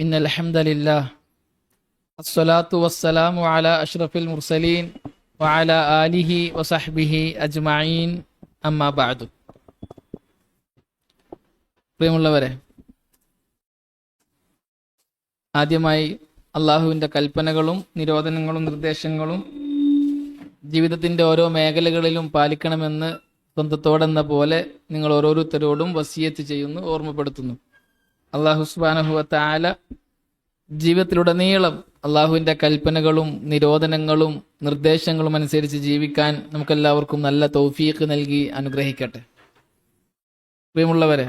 ഇന്നൽ ഹംദലില്ലാഹ് അസ്സലാത്തു വസ്സലാമു അലാ അഷ്റഫിൽ മുർസലീൻ വഅലാ ആലിഹി വസഹ്ബിഹി അജ്മഈൻ അമ്മാ ബഅദു. പ്രിയമുള്ളവരെ, ആദ്യമായി അള്ളാഹുവിൻ്റെ കൽപ്പനകളും നിരോധനങ്ങളും നിർദ്ദേശങ്ങളും ജീവിതത്തിൻ്റെ ഓരോ മേഖലകളിലും പാലിക്കണമെന്ന് സ്വന്തത്തോടെന്ന പോലെ നിങ്ങൾ ഓരോരുത്തരോടും വസിയത്ത് ചെയ്യുന്നു, ഓർമ്മപ്പെടുത്തുന്നു. അള്ളാഹു സുബ്ഹാനഹു വ തആല ജീവിതത്തിലുടനീളം അള്ളാഹുവിൻ്റെ കൽപ്പനകളും നിരോധനങ്ങളും നിർദ്ദേശങ്ങളും അനുസരിച്ച് ജീവിക്കാൻ നമുക്കെല്ലാവർക്കും നല്ല തൗഫീഖ് നൽകി അനുഗ്രഹിക്കട്ടെ. പ്രിയമുള്ളവരെ,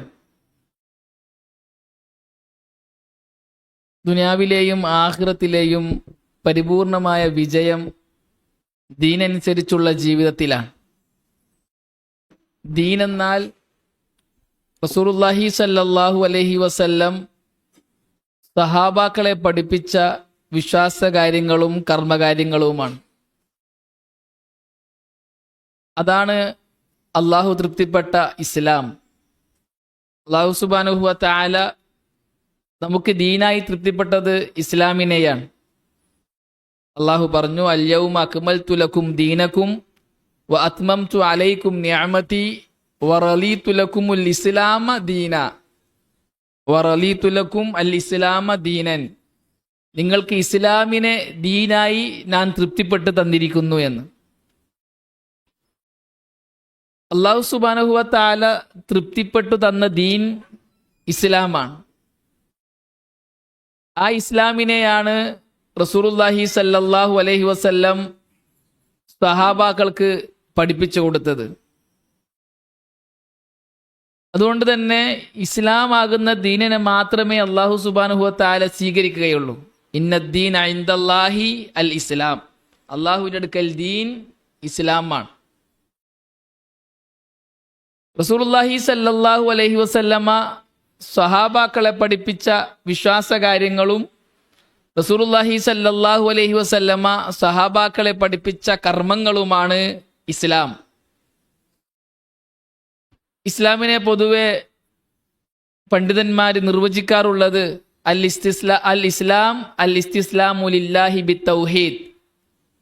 ദുനിയാവിലെയും ആഖിറത്തിലെയും പരിപൂർണമായ വിജയം ദീനനുസരിച്ചുള്ള ജീവിതത്തിലാണ്. ദീനെന്നാൽ റസൂലുള്ളാഹി സല്ലല്ലാഹു അലൈഹി വസല്ലം സഹാബാക്കളെ പഠിപ്പിച്ച വിശ്വാസകാര്യങ്ങളും കർമ്മകാര്യങ്ങളുമാണ്. അതാണ് അള്ളാഹു തൃപ്തിപ്പെട്ട ഇസ്ലാം. അള്ളാഹു സുബ്ഹാനഹു വ തആല നമുക്ക് ദീനായി തൃപ്തിപ്പെട്ടത് ഇസ്ലാമിനെയാണ്. അള്ളാഹു പറഞ്ഞു, അൽയൗമ അക്മൽതു ലക്കും ദീനക്കും വ അത്മംതു അലൈക്കും നിഅമതി വറളീതു ലക്കുമുൽ ഇസ്ലാമ ദീന വറളീതു ലക്കും അൽ ഇസ്ലാമ ദീനൻ. നിങ്ങൾക്ക് ഇസ്ലാമിനെ ദീനായി ഞാൻ തൃപ്തിപ്പെട്ട് തന്നിരിക്കുന്നു എന്ന്. അള്ളാഹു സുബ്ഹാനഹു വ തആല തൃപ്തിപ്പെട്ടു തന്ന ദീൻ ഇസ്ലാമാണ്. ആ ഇസ്ലാമിനെയാണ് റസൂലുള്ളാഹി സല്ലല്ലാഹു അലൈഹി വസല്ലം സഹാബാക്കൾക്ക് പഠിപ്പിച്ചു കൊടുത്തത്. അതുകൊണ്ട് തന്നെ ഇസ്ലാം ആകുന്ന ദീനിനെ മാത്രമേ അള്ളാഹു സുബ്ഹാനഹു വ തആല സ്വീകരിക്കുകയുള്ളൂ. ഇന്നദ്ദീന ഇൻദല്ലാഹി അൽ ഇസ്ലാം. അള്ളാഹുവിൻ്റെ അടുക്കൽ ദീൻ ഇസ്ലാമാണ്. റസൂലുള്ളാഹി സല്ലല്ലാഹു അലൈഹി വസല്ലമ സഹാബാക്കളെ പഠിപ്പിച്ച വിശ്വാസകാര്യങ്ങളും റസൂലുള്ളാഹി സല്ലല്ലാഹു അലൈഹി വസല്ലമ സഹാബാക്കളെ പഠിപ്പിച്ച കർമ്മങ്ങളുമാണ് ഇസ്ലാം. ഇസ്ലാമിനെ പൊതുവെ പണ്ഡിതന്മാർ നിർവചിക്കാറുള്ളത് അൽ ഇസ്തിസ്ലാമു ലില്ലാഹി ബിത്തൗഹീദ്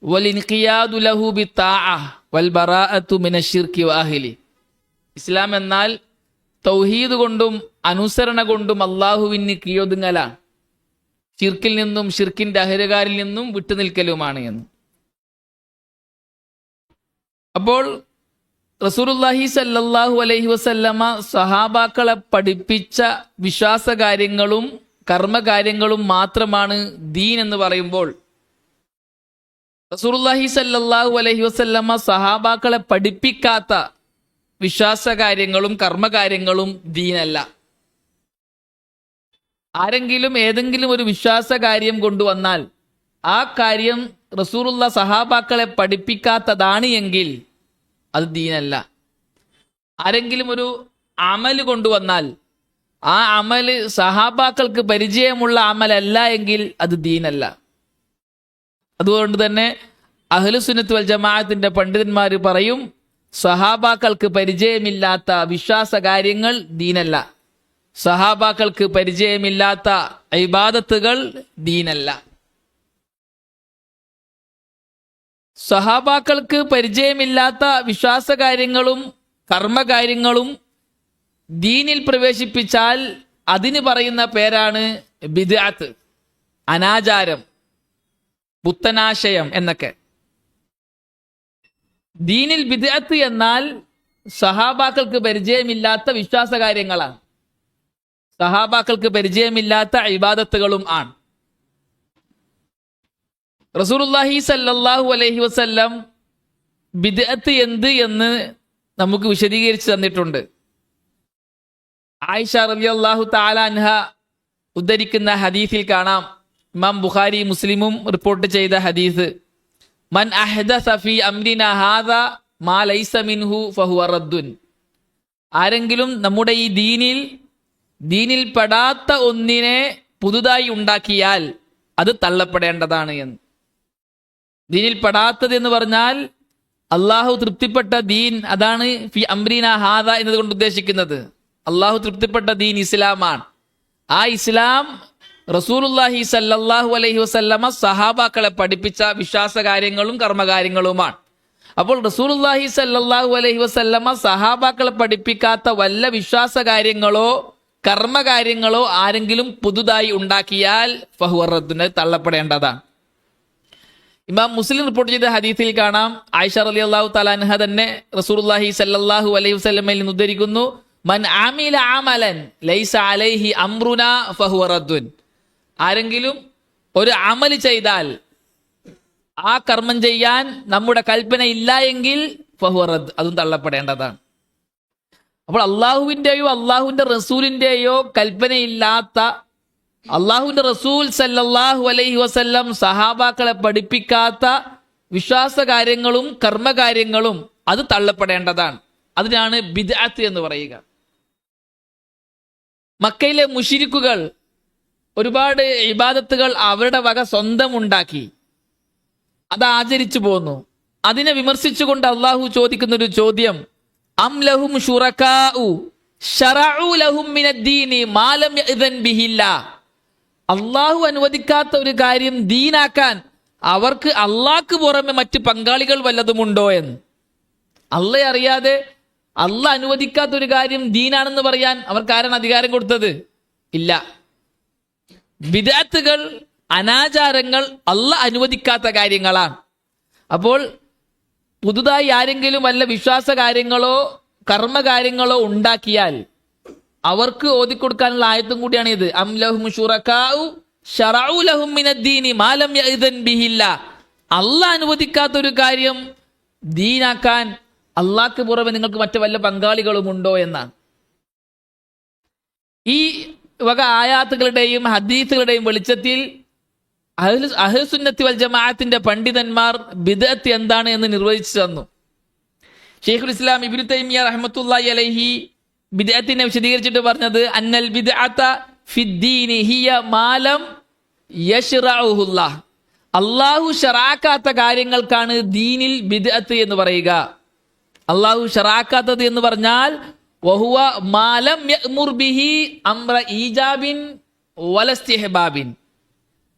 വൽ ഇൻഖിയാദു ലഹു ബിത്താഅ വൽ ബറാഅതു മിനശ്ശിർക്കി വഅഹ്ലി. ഇസ്ലാം എന്നാൽ തൗഹീദ് കൊണ്ടും അനുസരണ കൊണ്ടും അള്ളാഹുവിന് കീഴൊതുങ്ങലാണ്, ഷിർക്കിൽ നിന്നും ഷിർക്കിന്റെ അഹലുകാരിൽ നിന്നും വിട്ടുനിൽക്കലുമാണ് എന്ന്. അപ്പോൾ റസൂലുള്ളാഹി സല്ലല്ലാഹു അലൈഹി വസല്ലമ സഹാബാക്കളെ പഠിപ്പിച്ച വിശ്വാസകാര്യങ്ങളും കർമ്മകാര്യങ്ങളും മാത്രമാണ് ദീൻ എന്ന് പറയുമ്പോൾ, റസൂലുള്ളാഹി സല്ലല്ലാഹു അലൈഹി വസല്ലമ സഹാബാക്കളെ പഠിപ്പിക്കാത്ത വിശ്വാസകാര്യങ്ങളും കർമ്മകാര്യങ്ങളും ദീനല്ല. ആരെങ്കിലും ഏതെങ്കിലും ഒരു വിശ്വാസകാര്യം കൊണ്ടുവന്നാൽ ആ കാര്യം റസൂലുള്ള സഹാബാക്കളെ പഠിപ്പിക്കാത്തതാണ് എങ്കിൽ അത് ദീനല്ല. ആരെങ്കിലും ഒരു അമല് കൊണ്ടുവന്നാൽ ആ അമല് സഹാബാക്കൾക്ക് പരിചയമുള്ള അമലല്ല എങ്കിൽ അത് ദീനല്ല. അതുകൊണ്ട് തന്നെ അഹ്ലുസുന്നത്ത് വൽ ജമാഅത്തിന്റെ പണ്ഡിതന്മാർ പറയും, സഹാബാക്കൾക്ക് പരിചയമില്ലാത്ത വിശ്വാസകാര്യങ്ങൾ ദീനല്ല, സഹാബാക്കൾക്ക് പരിചയമില്ലാത്ത ഇബാദത്തുകൾ ദീനല്ല. സഹാബാക്കൾക്ക് പരിചയമില്ലാത്ത വിശ്വാസകാര്യങ്ങളും കർമ്മകാര്യങ്ങളും ദീനിൽ പ്രവേശിപ്പിച്ചാൽ അതിന് പറയുന്ന പേരാണ് ബിദ്അത്ത്, അനാചാരം, പുത്തനാശയം എന്നൊക്കെ. ദീനിൽ ബിദ്അത്ത് എന്നാൽ സഹാബാക്കൾക്ക് പരിചയമില്ലാത്ത വിശ്വാസകാര്യങ്ങളാണ്, സഹാബാക്കൾക്ക് പരിചയമില്ലാത്ത ഇബാദത്തുകളും ആണ്. റസൂലുള്ളാഹി സല്ലല്ലാഹു അലൈഹി വസല്ലം ബിദ്അത്ത് എന്ത് എന്ന് നമുക്ക് വിശദീകരിച്ച് തന്നിട്ടുണ്ട്. ആയിഷ റളിയല്ലാഹു തആല അൻഹ ഉദ്ധരിക്കുന്ന ഹദീസിൽ കാണാം, ഇമാം ബുഖാരി മുസ്ലിമും റിപ്പോർട്ട് ചെയ്ത ഹദീസ്, മൻ അഹ്ദസ ഫീ അംരിനാ ഹാദാ മാ ലൈസ മിൻഹു ഫഹുവ റദ്ദുൻ. ആരെങ്കിലും നമ്മുടെ ഈ ദീനിൽ പെടാത്ത ഒന്നിനെ പുതുതായി ഉണ്ടാക്കിയാൽ അത് തള്ളപ്പെടേണ്ടതാണ് എന്ന്. ദീനിൽ പെടാത്തത് എന്ന് പറഞ്ഞാൽ അള്ളാഹു തൃപ്തിപ്പെട്ട ദീൻ, അതാണ് ഫി അംരിനാ ഹാദ എന്നതുകൊണ്ട് ഉദ്ദേശിക്കുന്നത്. അള്ളാഹു തൃപ്തിപ്പെട്ട ദീൻ ഇസ്ലാമാണ്. ആ ഇസ്ലാം റസൂലുള്ളാഹി സല്ലല്ലാഹു അലൈഹി വസല്ലമ സഹാബാക്കളെ പഠിപ്പിച്ച വിശ്വാസ കാര്യങ്ങളും കർമ്മകാര്യങ്ങളുമാണ്. അപ്പോൾ റസൂലുള്ളാഹി സല്ലല്ലാഹു അലൈഹി വസല്ലമ സഹാബാക്കളെ പഠിപ്പിക്കാത്ത വല്ല വിശ്വാസ കാര്യങ്ങളോ കർമ്മകാര്യങ്ങളോ ആരെങ്കിലും പുതുതായി ഉണ്ടാക്കിയാൽ ഫഹുവ റദ്ദുൻ, തള്ളപ്പെടേണ്ടതാണ്. ഇമാം മുസ്ലിം റിപ്പോർട്ട് ചെയ്ത ഹദീസിൽ കാണാം, ആയിഷ റളിയല്ലാഹു തആല അൻഹ തന്നെ റസൂലുള്ളാഹി സല്ലല്ലാഹു അലൈഹി വസല്ലമയിൽ നിന്ന് ഉദ്ധരിക്കുന്നു, മൻ ആമില അമലൻ ലൈസ അലൈഹി അംറുനാ ഫഹുവ റദ്ദുൻ. ആരെങ്കിലും ഒരു അമല് ചെയ്താൽ ആ കർമ്മം ചെയ്യാൻ നമ്മുടെ കൽപ്പന ഇല്ല എങ്കിൽ ഫഹുവ റദ്ദ്, അതും തള്ളപ്പെടേണ്ടതാണ്. അപ്പോൾ അള്ളാഹുവിൻ്റെയോ അള്ളാഹുവിൻ്റെ റസൂലിൻ്റെയോ കൽപ്പനയില്ലാത്ത, അള്ളാഹുവിൻ്റെ റസൂൽ സല്ലല്ലാഹു അലൈഹി വസല്ലം സഹാബാക്കളെ പഠിപ്പിക്കാത്ത വിശ്വാസ കാര്യങ്ങളും കർമ്മകാര്യങ്ങളും അത് തള്ളപ്പെടേണ്ടതാണ്. അതിനാണ് ബിദ്അത്ത് എന്ന് പറയുക. മക്കയിലെ മുശ്രിക്കുകൾ ഒരുപാട് ഇബാദത്തുകൾ അവരുടെ വക സ്വന്തം ഉണ്ടാക്കി അത് ആചരിച്ചു പോന്നു. അതിനെ വിമർശിച്ചുകൊണ്ട് അള്ളാഹു ചോദിക്കുന്നൊരു ചോദ്യം, അം ലഹും ശുറകാഉ ശറഉ ലഹും മിനദ്ദീനി മാ ലം യഅ്ദൻ ബിഹില്ലാഹ്. അള്ളാഹു അനുവദിക്കാത്ത ഒരു കാര്യം ദീനാക്കാൻ അവർക്ക് അള്ളാഹ്ക്ക് പുറമെ മറ്റ് പങ്കാളികൾ വല്ലതുമുണ്ടോ എന്ന്. അള്ളയെ അറിയാതെ അള്ളാഹ് അനുവദിക്കാത്ത ഒരു കാര്യം ദീനാണെന്ന് പറയാൻ അവർക്ക് ആരാണ് അധികാരം കൊടുത്തത്? ഇല്ല. ബിദ്അത്തുകൾ, അനാചാരങ്ങൾ അള്ളാഹ് അനുവദിക്കാത്ത കാര്യങ്ങളാണ്. അപ്പോൾ പുതുതായി ആരെങ്കിലും വല്ല വിശ്വാസ കാര്യങ്ങളോ കർമ്മകാര്യങ്ങളോ ഉണ്ടാക്കിയാൽ അവർക്ക് ഓതിക്കൊടുക്കാനുള്ള ആയത്തും കൂടിയാണ് ഇത്. അം ലഹും ശുറകാഉ ശറഉ ലഹും മിനദ്ദീനി മാ ലം യഅ്ദൻ ബിഹില്ലാഹ്. അള്ളാഹ് അനുവദിക്കാത്ത ഒരു കാര്യം ദീനാക്കാൻ അള്ളാഹ്ക്ക് പുറമെ നിങ്ങൾക്ക് മറ്റു വല്ല പങ്കാളികളും ഉണ്ടോ എന്നാണ്. ഈ വക ആയാത്തുകളുടെയും ഹദീസുകളുടെയും വെളിച്ചത്തിൽ അഹ്ലുസുന്നത്തി വൽ ജമാഅത്തിന്റെ പണ്ഡിതന്മാർ ബിദ്അത്ത് എന്താണ് എന്ന് നിർവചിച്ചു തന്നു. ശൈഖുൽ ഇസ്ലാം ഇബ്നു തൈമിയ്യ റഹ്മത്തുള്ളാഹി അലൈഹി ബിദ്അത്തിനെ വിശദീകരിച്ചിട്ട് പറഞ്ഞത്, അന്നൽ ബിദ്അത ഫിദ്ദീനി ഹിയ മാ ലം യശ്റഉഹുല്ലാഹ്. അല്ലാഹു ശറഅക്കാത്ത കാര്യങ്ങൾക്കാണ് ദീനിൽ ബിദ്അത്ത് എന്ന് പറയുക. അല്ലാഹു ശറഅക്കാത്തത് എന്ന് പറഞ്ഞാൽ വഹുവ മാ ലം യഅ്മുർ ബിഹി അംറ ഈജാബിൻ വലസ്തിഹ്ബാബിൻ.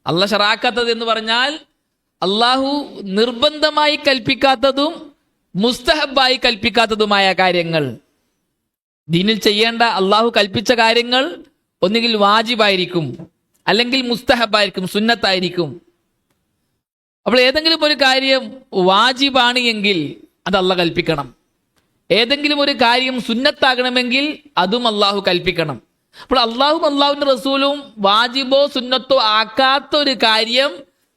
അല്ലാഹു ശറഅക്കാത്തത് എന്ന് പറഞ്ഞാൽ അല്ലാഹു നിർബന്ധമായി കൽപ്പിക്കാത്തതും മുസ്തഹബായി കൽപ്പിക്കാത്തതുമായ കാര്യങ്ങൾ. ദീനിൽ ചെയ്യേണ്ട അള്ളാഹു കൽപ്പിച്ച കാര്യങ്ങൾ ഒന്നുകിൽ വാജിബായിരിക്കും, അല്ലെങ്കിൽ മുസ്തഹബായിരിക്കും, സുന്നത്തായിരിക്കും. അപ്പോൾ ഏതെങ്കിലും ഒരു കാര്യം വാജിബാണ് എങ്കിൽ അത് അള്ളാഹ് കൽപ്പിക്കണം. ഏതെങ്കിലും ഒരു കാര്യം സുന്നത്താകണമെങ്കിൽ അതും അള്ളാഹു കൽപ്പിക്കണം. അപ്പോൾ അള്ളാഹും അള്ളാഹുവിന്റെ റസൂലും വാജിബോ സുന്നത്തോ ആക്കാത്ത ഒരു കാര്യം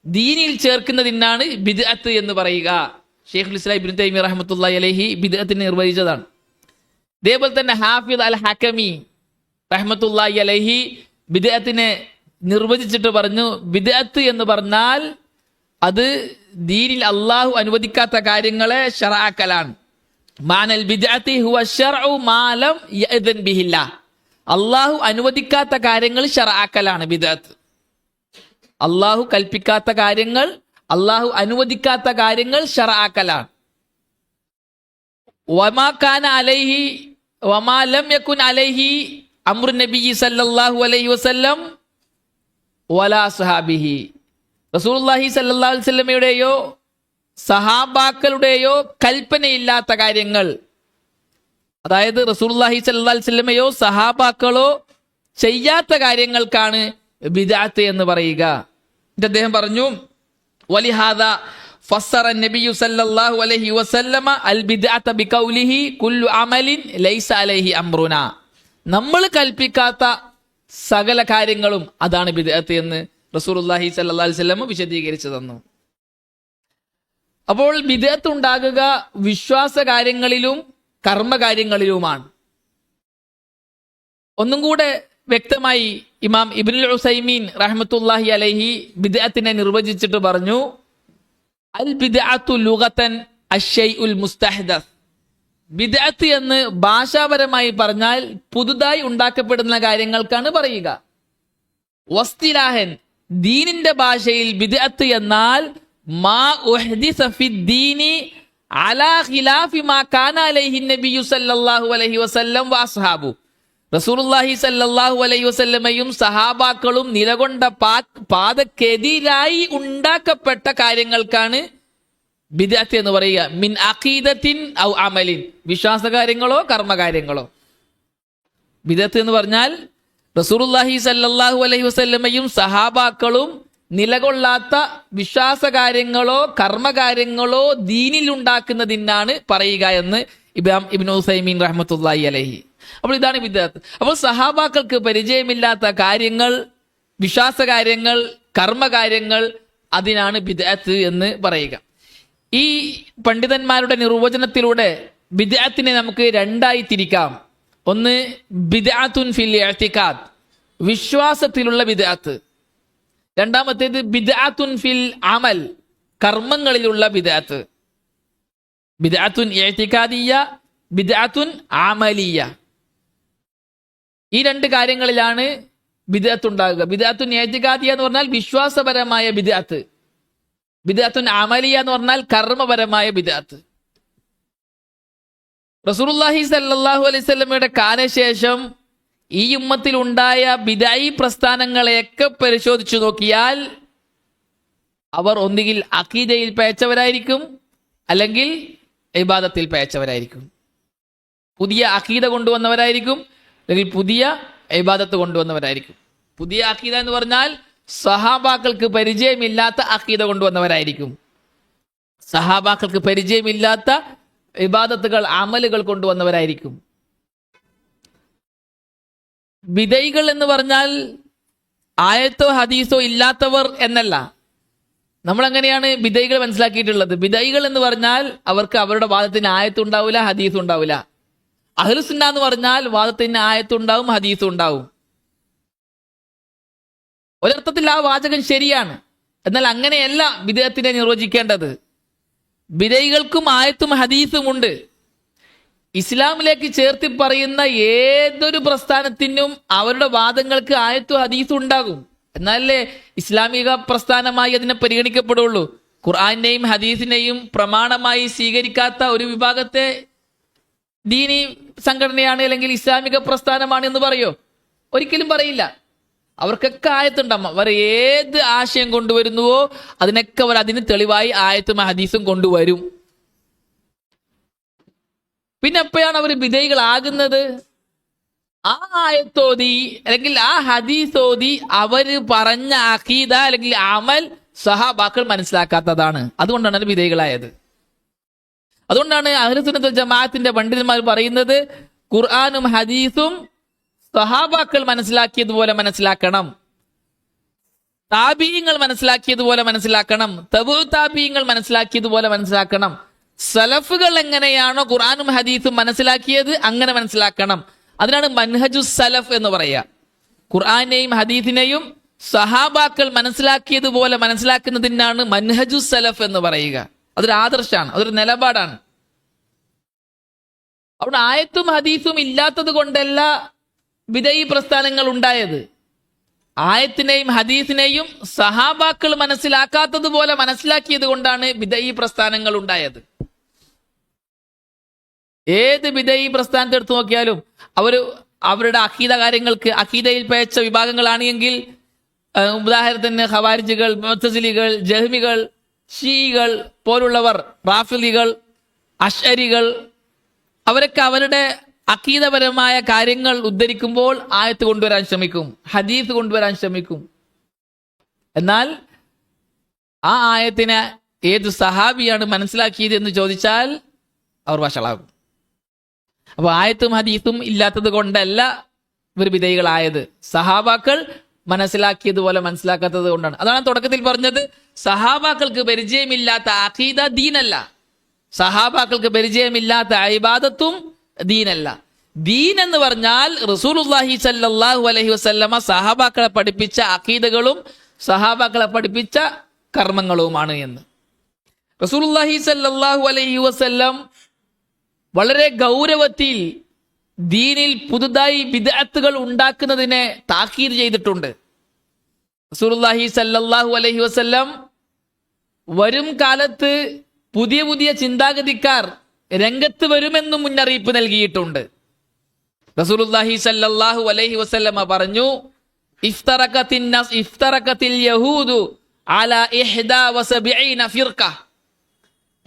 ദീനിൽ ചേർക്കുന്നതിനാണ് ബിദ്അത്ത് എന്ന് പറയുക. ശൈഖുൽ ഇസ്ലാം ഇബ്നു തൈമിയ്യ റഹ്മത്തുള്ളാഹി അലൈഹി ബിദ്അത്തിനെ നിർവചിച്ചതാണ്. ഇതേപോലെ തന്നെ ഹാഫിദ് അൽ ഹക്കമി റഹ്മത്തുള്ളാഹി അലൈഹി ബിദ്അത്തിനെ നിർവചിച്ചിട്ട് പറഞ്ഞു, ബിദ്അത്ത് എന്ന് പറഞ്ഞാൽ അത് ദീനിൽ അള്ളാഹു അനുവദിക്കാത്ത കാര്യങ്ങളെ ശറഅക്കലാണ്. മാനൽ ബിദ്അത്തി ഹുവ ശർഉ മാ ലം യഅ്ദൻ ബിഹില്ലാഹ്. അള്ളാഹു അനുവദിക്കാത്ത കാര്യങ്ങൾ ശറഅക്കലാണ് ബിദ്അത്ത്. അള്ളാഹു കൽപ്പിക്കാത്ത കാര്യങ്ങൾ, അള്ളാഹു അനുവദിക്കാത്ത കാര്യങ്ങൾ ശറഅക്കലാണ്. വമാ കാന അലൈഹി വമാ ലം യകുൻ അലൈഹി അംറു നബി സല്ലല്ലാഹു അലൈഹി വസല്ലം വലാ സഹാബിഹി. റസൂലുള്ളാഹി സല്ലല്ലാഹു അലൈഹി വസല്ലമയുടെയോ സഹാബാക്കളുടെയോ കൽപ്പനയില്ലാത്ത കാര്യങ്ങൾ, അതായത് റസൂലുള്ളാഹി സല്ലല്ലാഹു അലൈഹി വസല്ലമയോ സഹാബാക്കളോ ചെയ്യാത്ത കാര്യങ്ങൾക്കാണ് ബിദ്അത്ത് എന്ന് പറയുക. എന്നിട്ട് അദ്ദേഹം പറഞ്ഞു, വലിഹാദാ ഫസ്സറ നബിയു സല്ലല്ലാഹു അലൈഹി വസല്ലമ അൽ ബിദ്അത ബിഖൗലിഹി കുല്ലു അമലിൻ ലൈസ അലൈഹി അംറുനാ. നമ്മൾ കൽപ്പിക്കാത്ത സകല കാര്യങ്ങളും അതാണ് ബിദ്അത്ത് എന്ന് റസൂലുള്ളാഹി സ്വല്ലല്ലാഹി അലൈഹി വസല്ലം വിശദീകരിച്ചു തന്നു. അപ്പോൾ ബിദ്അത്ത് ഉണ്ടാകുക വിശ്വാസ കാര്യങ്ങളിലും കർമ്മകാര്യങ്ങളിലുമാണ്. ഒന്നും കൂടെ വ്യക്തമായി ഇമാം ഇബ്നുൽ ഉസൈമീൻ റഹ്മത്തുള്ളാഹി അലൈഹി ബിദ്അത്തിനെ നിർവചിച്ചിട്ട് പറഞ്ഞു, അൽ ബിദ്അത്തു ലുഗതൻ അശ്ശൈഉൽ മുസ്തഹ്ദസ്. ബിദ്അത്ത് എന്ന് ഭാഷാപരമായി പറഞ്ഞാൽ പുതുതായി ഉണ്ടാക്കപ്പെടുന്ന കാര്യങ്ങൾക്കാണ് പറയുക. വസ്തിലാഹൻ, ദീനിന്റെ ഭാഷയിൽ ബിദ്അത്ത് എന്നാൽ മാ ഉഹ്ദിസ ഫിദ്ദീനി അലാ ഖിലാഫി മാ കാന അലൈഹി നബിയു സല്ലല്ലാഹു അലൈഹി വസല്ലം വഅസ്ഹാബു. റസൂലുള്ളാഹി സല്ലല്ലാഹു അലൈഹി വസല്ലമയും സഹാബാക്കളും നിലകൊണ്ട പാതക്കെതിരായി ഉണ്ടാക്കപ്പെട്ട കാര്യങ്ങൾക്കാണ് ബിദ്അത്ത് എന്ന് പറയുക. മിൻ അഖീദത്തിൻ ഔ അമലിൻ, വിശ്വാസകാര്യങ്ങളോ കർമ്മകാര്യങ്ങളോ. ബിദ്അത്ത് എന്ന് പറഞ്ഞാൽ റസൂലുള്ളാഹി സല്ലല്ലാഹു അലൈഹി വസല്ലമയും സഹാബാക്കളും നിലകൊള്ളാത്ത വിശ്വാസകാര്യങ്ങളോ കർമ്മകാര്യങ്ങളോ ദീനിൽ ഉണ്ടാക്കുന്നതിനാണ് പറയുക എന്ന് ഇബ്നു ഉസൈമീൻ റഹ്മത്തുള്ളാഹി അലൈഹി. അപ്പോൾ ഇതാണ് ബിദ്അത്ത്. അപ്പോൾ സഹാബാക്കൾക്ക് പരിചയമില്ലാത്ത കാര്യങ്ങൾ, വിശ്വാസകാര്യങ്ങൾ, കർമ്മകാര്യങ്ങൾ, അതിനാണ് ബിദ്അത്ത് എന്ന് പറയുക. ഈ പണ്ഡിതന്മാരുടെ നിർവചനത്തിലൂടെ ബിദ്അത്തിനെ നമുക്ക് രണ്ടായി തിരിക്കാം. ഒന്ന് ബിദ്അത്തുൻ ഫിൽ ഇഅ്തിഖാദ്, വിശ്വാസത്തിലുള്ള ബിദ്അത്ത്. രണ്ടാമത്തേത് ബിദ്അത്തുൻ ഫിൽ അമൽ, കർമ്മങ്ങളിലുള്ള ബിദ്അത്ത്. ബിദ്അത്തുൻ ഇഅ്തിഖാദിയ്യ, ബിദ്അത്തുൻ അമലിയ്യ. ഈ രണ്ട് കാര്യങ്ങളിലാണ് ബിദ്അത്ത് ഉണ്ടാകുക. ബിദ്അത്തുൻ ഇഅ്തിഖാദിയ്യ എന്ന് പറഞ്ഞാൽ വിശ്വാസപരമായ ബിദ്അത്ത്, ബിദ്അത്തുൻ അമലിയ്യ എന്ന് പറഞ്ഞാൽ കർമ്മപരമായ ബിദ്അത്ത്. റസൂലുള്ളാഹി സല്ലല്ലാഹു അലൈഹി വസല്ലമയുടെ കാലശേഷം ഈ ഉമ്മത്തിൽ ഉണ്ടായ ബിദ്അഈ പ്രസ്ഥാനങ്ങളെയൊക്കെ പരിശോധിച്ചു നോക്കിയാൽ അവർ ഒന്നുകിൽ അഖീദയിൽ പയച്ചവരായിരിക്കും, അല്ലെങ്കിൽ ഇബാദത്തിൽ പയച്ചവരായിരിക്കും. പുതിയ അഖീദ കൊണ്ടുവന്നവരായിരിക്കും, അല്ലെങ്കിൽ പുതിയ ഇബാദത്ത് കൊണ്ടുവന്നവരായിരിക്കും. പുതിയ അഖീദ എന്ന് പറഞ്ഞാൽ സഹാബാക്കൾക്ക് പരിചയമില്ലാത്ത അഖീദ കൊണ്ടുവന്നവരായിരിക്കും. സഹാബാക്കൾക്ക് പരിചയമില്ലാത്ത ഇബാദത്തുകൾ, അമലുകൾ കൊണ്ടുവന്നവരായിരിക്കും. ബിദൈകൾ എന്ന് പറഞ്ഞാൽ ആയത്തോ ഹദീസോ ഇല്ലാത്തവർ എന്നല്ല. നമ്മളെങ്ങനെയാണ് ബിദൈകൾ മനസ്സിലാക്കിയിട്ടുള്ളത്? ബിദൈകൾ എന്ന് പറഞ്ഞാൽ അവർക്ക് അവരുടെ വാദത്തിന് ആയത്തുണ്ടാവില്ല, ഹദീസും ഉണ്ടാവില്ല. അഹ്ലുസുന്ന എന്ന് പറഞ്ഞാൽ വാദത്തിന് ആയത്തുണ്ടാവും, ഹദീസും ഉണ്ടാവും. ഒരർത്ഥത്തിൽ ആ വാചകം ശരിയാണ്. എന്നാൽ അങ്ങനെയല്ല ബിദഅത്തിനെ നിർവചിക്കേണ്ടത്. ബിദൈകൾക്കും ആയത്തും ഹദീസും ഉണ്ട്. ഇസ്ലാമിലേക്ക് ചേർത്തി പറയുന്ന ഏതൊരു പ്രസ്ഥാനത്തിനും അവരുടെ വാദങ്ങൾക്ക് ആയത്തും ഹദീസും ഉണ്ടാകും. എന്നാലേ ഇസ്ലാമിക പ്രസ്ഥാനമായി അതിനെ പരിഗണിക്കപ്പെടുള്ളൂ. ഖുർആനെയും ഹദീസിനെയും പ്രമാണമായി സ്വീകരിക്കാത്ത ഒരു വിഭാഗത്തെ ദീനി സംഘടനയാണ് അല്ലെങ്കിൽ ഇസ്ലാമിക പ്രസ്ഥാനമാണ് എന്ന് പറയോ? ഒരിക്കലും പറയില്ല. അവർക്കൊക്കെ ആയത്തുണ്ടാവും. അവർ ഏത് ആശയം കൊണ്ടുവരുന്നുവോ അതിനൊക്കെ അവർ അതിന് തെളിവായി ആയത്തും ഹദീസും കൊണ്ടുവരും. പിന്നെ എപ്പോഴാണ് അവർ ബിദൈകളാകുന്നത്? ആ ആയത്തോതി അല്ലെങ്കിൽ ആ ഹദീസോതി അവര് പറഞ്ഞ അഖീദ അല്ലെങ്കിൽ അമൽ സഹാബാക്കൾ മനസ്സിലാക്കാത്തതാണ്. അതുകൊണ്ടാണ് അത് ബിദൈകളായത്. അതുകൊണ്ടാണ് അഹ്ലുസുന്നത്ത് വൽ ജമാഅത്തിന്റെ പണ്ഡിതന്മാർ പറയുന്നത് ഖുർആനും ഹദീസും സഹാബാക്കൾ മനസ്സിലാക്കിയതുപോലെ മനസ്സിലാക്കണം, താബീങ്ങൾ മനസ്സിലാക്കിയതുപോലെ മനസ്സിലാക്കണം, തബൂ താബീങ്ങൾ മനസ്സിലാക്കിയതുപോലെ മനസ്സിലാക്കണം. സലഫുകൾ എങ്ങനെയാണോ ഖുർആനും ഹദീസും മനസ്സിലാക്കിയത് അങ്ങനെ മനസ്സിലാക്കണം. അതിനാണ് മൻഹജു സലഫ് എന്ന് പറയുക. ഖുർആനെയും ഹദീസിനെയും സഹാബാക്കൾ മനസ്സിലാക്കിയതുപോലെ മനസ്സിലാക്കുന്നതിനാണ് മൻഹജു സലഫ് എന്ന് പറയുക. അതൊരു ആദർശമാണ്, അതൊരു നിലപാടാണ്. അവിടെ ആയത്തും ഹദീസും ഇല്ലാത്തത് കൊണ്ടല്ല ബിദഈ പ്രസ്ഥാനങ്ങൾ ഉണ്ടായത്. ആയത്തിനെയും ഹദീസിനെയും സഹാബാക്കൾ മനസ്സിലാക്കാത്തതുപോലെ മനസ്സിലാക്കിയത് കൊണ്ടാണ് ബിദഈ പ്രസ്ഥാനങ്ങൾ ഉണ്ടായത്. ഏത് ബിദഈ പ്രസ്ഥാനത്തെ എടുത്തു നോക്കിയാലും അവരുടെ അഖീദ കാര്യങ്ങൾക്ക് അഖീദയിൽ പേച്ച വിഭാഗങ്ങളാണെങ്കിൽ, ഉദാഹരണത്തിന് ഖവാരിജുകൾ, മുഅ്തസിലികൾ, ജഹ്മികൾ, ഷീകൾ പോലുള്ളവർ, റാഫിളികൾ, അശ്അരികൾ, അവരൊക്കെ അവരുടെ അഖീദപരമായ കാര്യങ്ങൾ ഉദ്ധരിക്കുമ്പോൾ ആയത്ത് കൊണ്ടുവരാൻ ശ്രമിക്കും, ഹദീസ് കൊണ്ടുവരാൻ ശ്രമിക്കും. എന്നാൽ ആ ആയത്തിനെ ഏത് സഹാബിയാണ് മനസ്സിലാക്കിയത് എന്ന് ചോദിച്ചാൽ അവർ വഷളാകും. അപ്പൊ ആയത്തും ഹദീസും ഇല്ലാത്തത് കൊണ്ടല്ല ഇവർ ബിദഈകളായത്, സഹാബാക്കൾ മനസ്സിലാക്കിയതുപോലെ മനസ്സിലാക്കാത്തത് കൊണ്ടാണ്. അതാണ് തുടക്കത്തിൽ പറഞ്ഞത്, സഹാബാക്കൾക്ക് പരിചയമില്ലാത്ത അഖീദ ദീനല്ല, സഹാബാക്കൾക്ക് പരിചയമില്ലാത്ത ഇബാദത്തും ദീനല്ല. ദീൻ എന്ന് പറഞ്ഞാൽ റസൂലുള്ളാഹി സ്വല്ലല്ലാഹു അലൈഹി വസല്ലമ സഹാബാക്കളെ പഠിപ്പിച്ച അഖീദകളും സഹാബാക്കളെ പഠിപ്പിച്ച കർമ്മങ്ങളുമാണ് എന്ന്. റസൂലുള്ളാഹി സ്വല്ലല്ലാഹു അലൈഹി വസല്ലം വളരെ ഗൗരവത്തിൽ ദീനിൽ പുതുതായി ബിദ്അത്തുകൾ ഉണ്ടാക്കുന്നതിനെ താക്കീത് ചെയ്തിട്ടുണ്ട്. റസൂലുള്ളാഹി സ്വല്ലല്ലാഹു അലൈഹി വസല്ലം വരും കാലത്ത് പുതിയ പുതിയ ചിന്താഗതിക്കാർ രംഗത്ത് വരുമെന്നും മുന്നറിയിപ്പ് നൽകിയിട്ടുണ്ട്. റസൂലുള്ളാഹി സല്ലല്ലാഹു അലൈഹി വസല്ലമ പറഞ്ഞു, ഇഫ്തറഖത്തിൽ യഹൂദു അലാ 71 ഫിർഖ.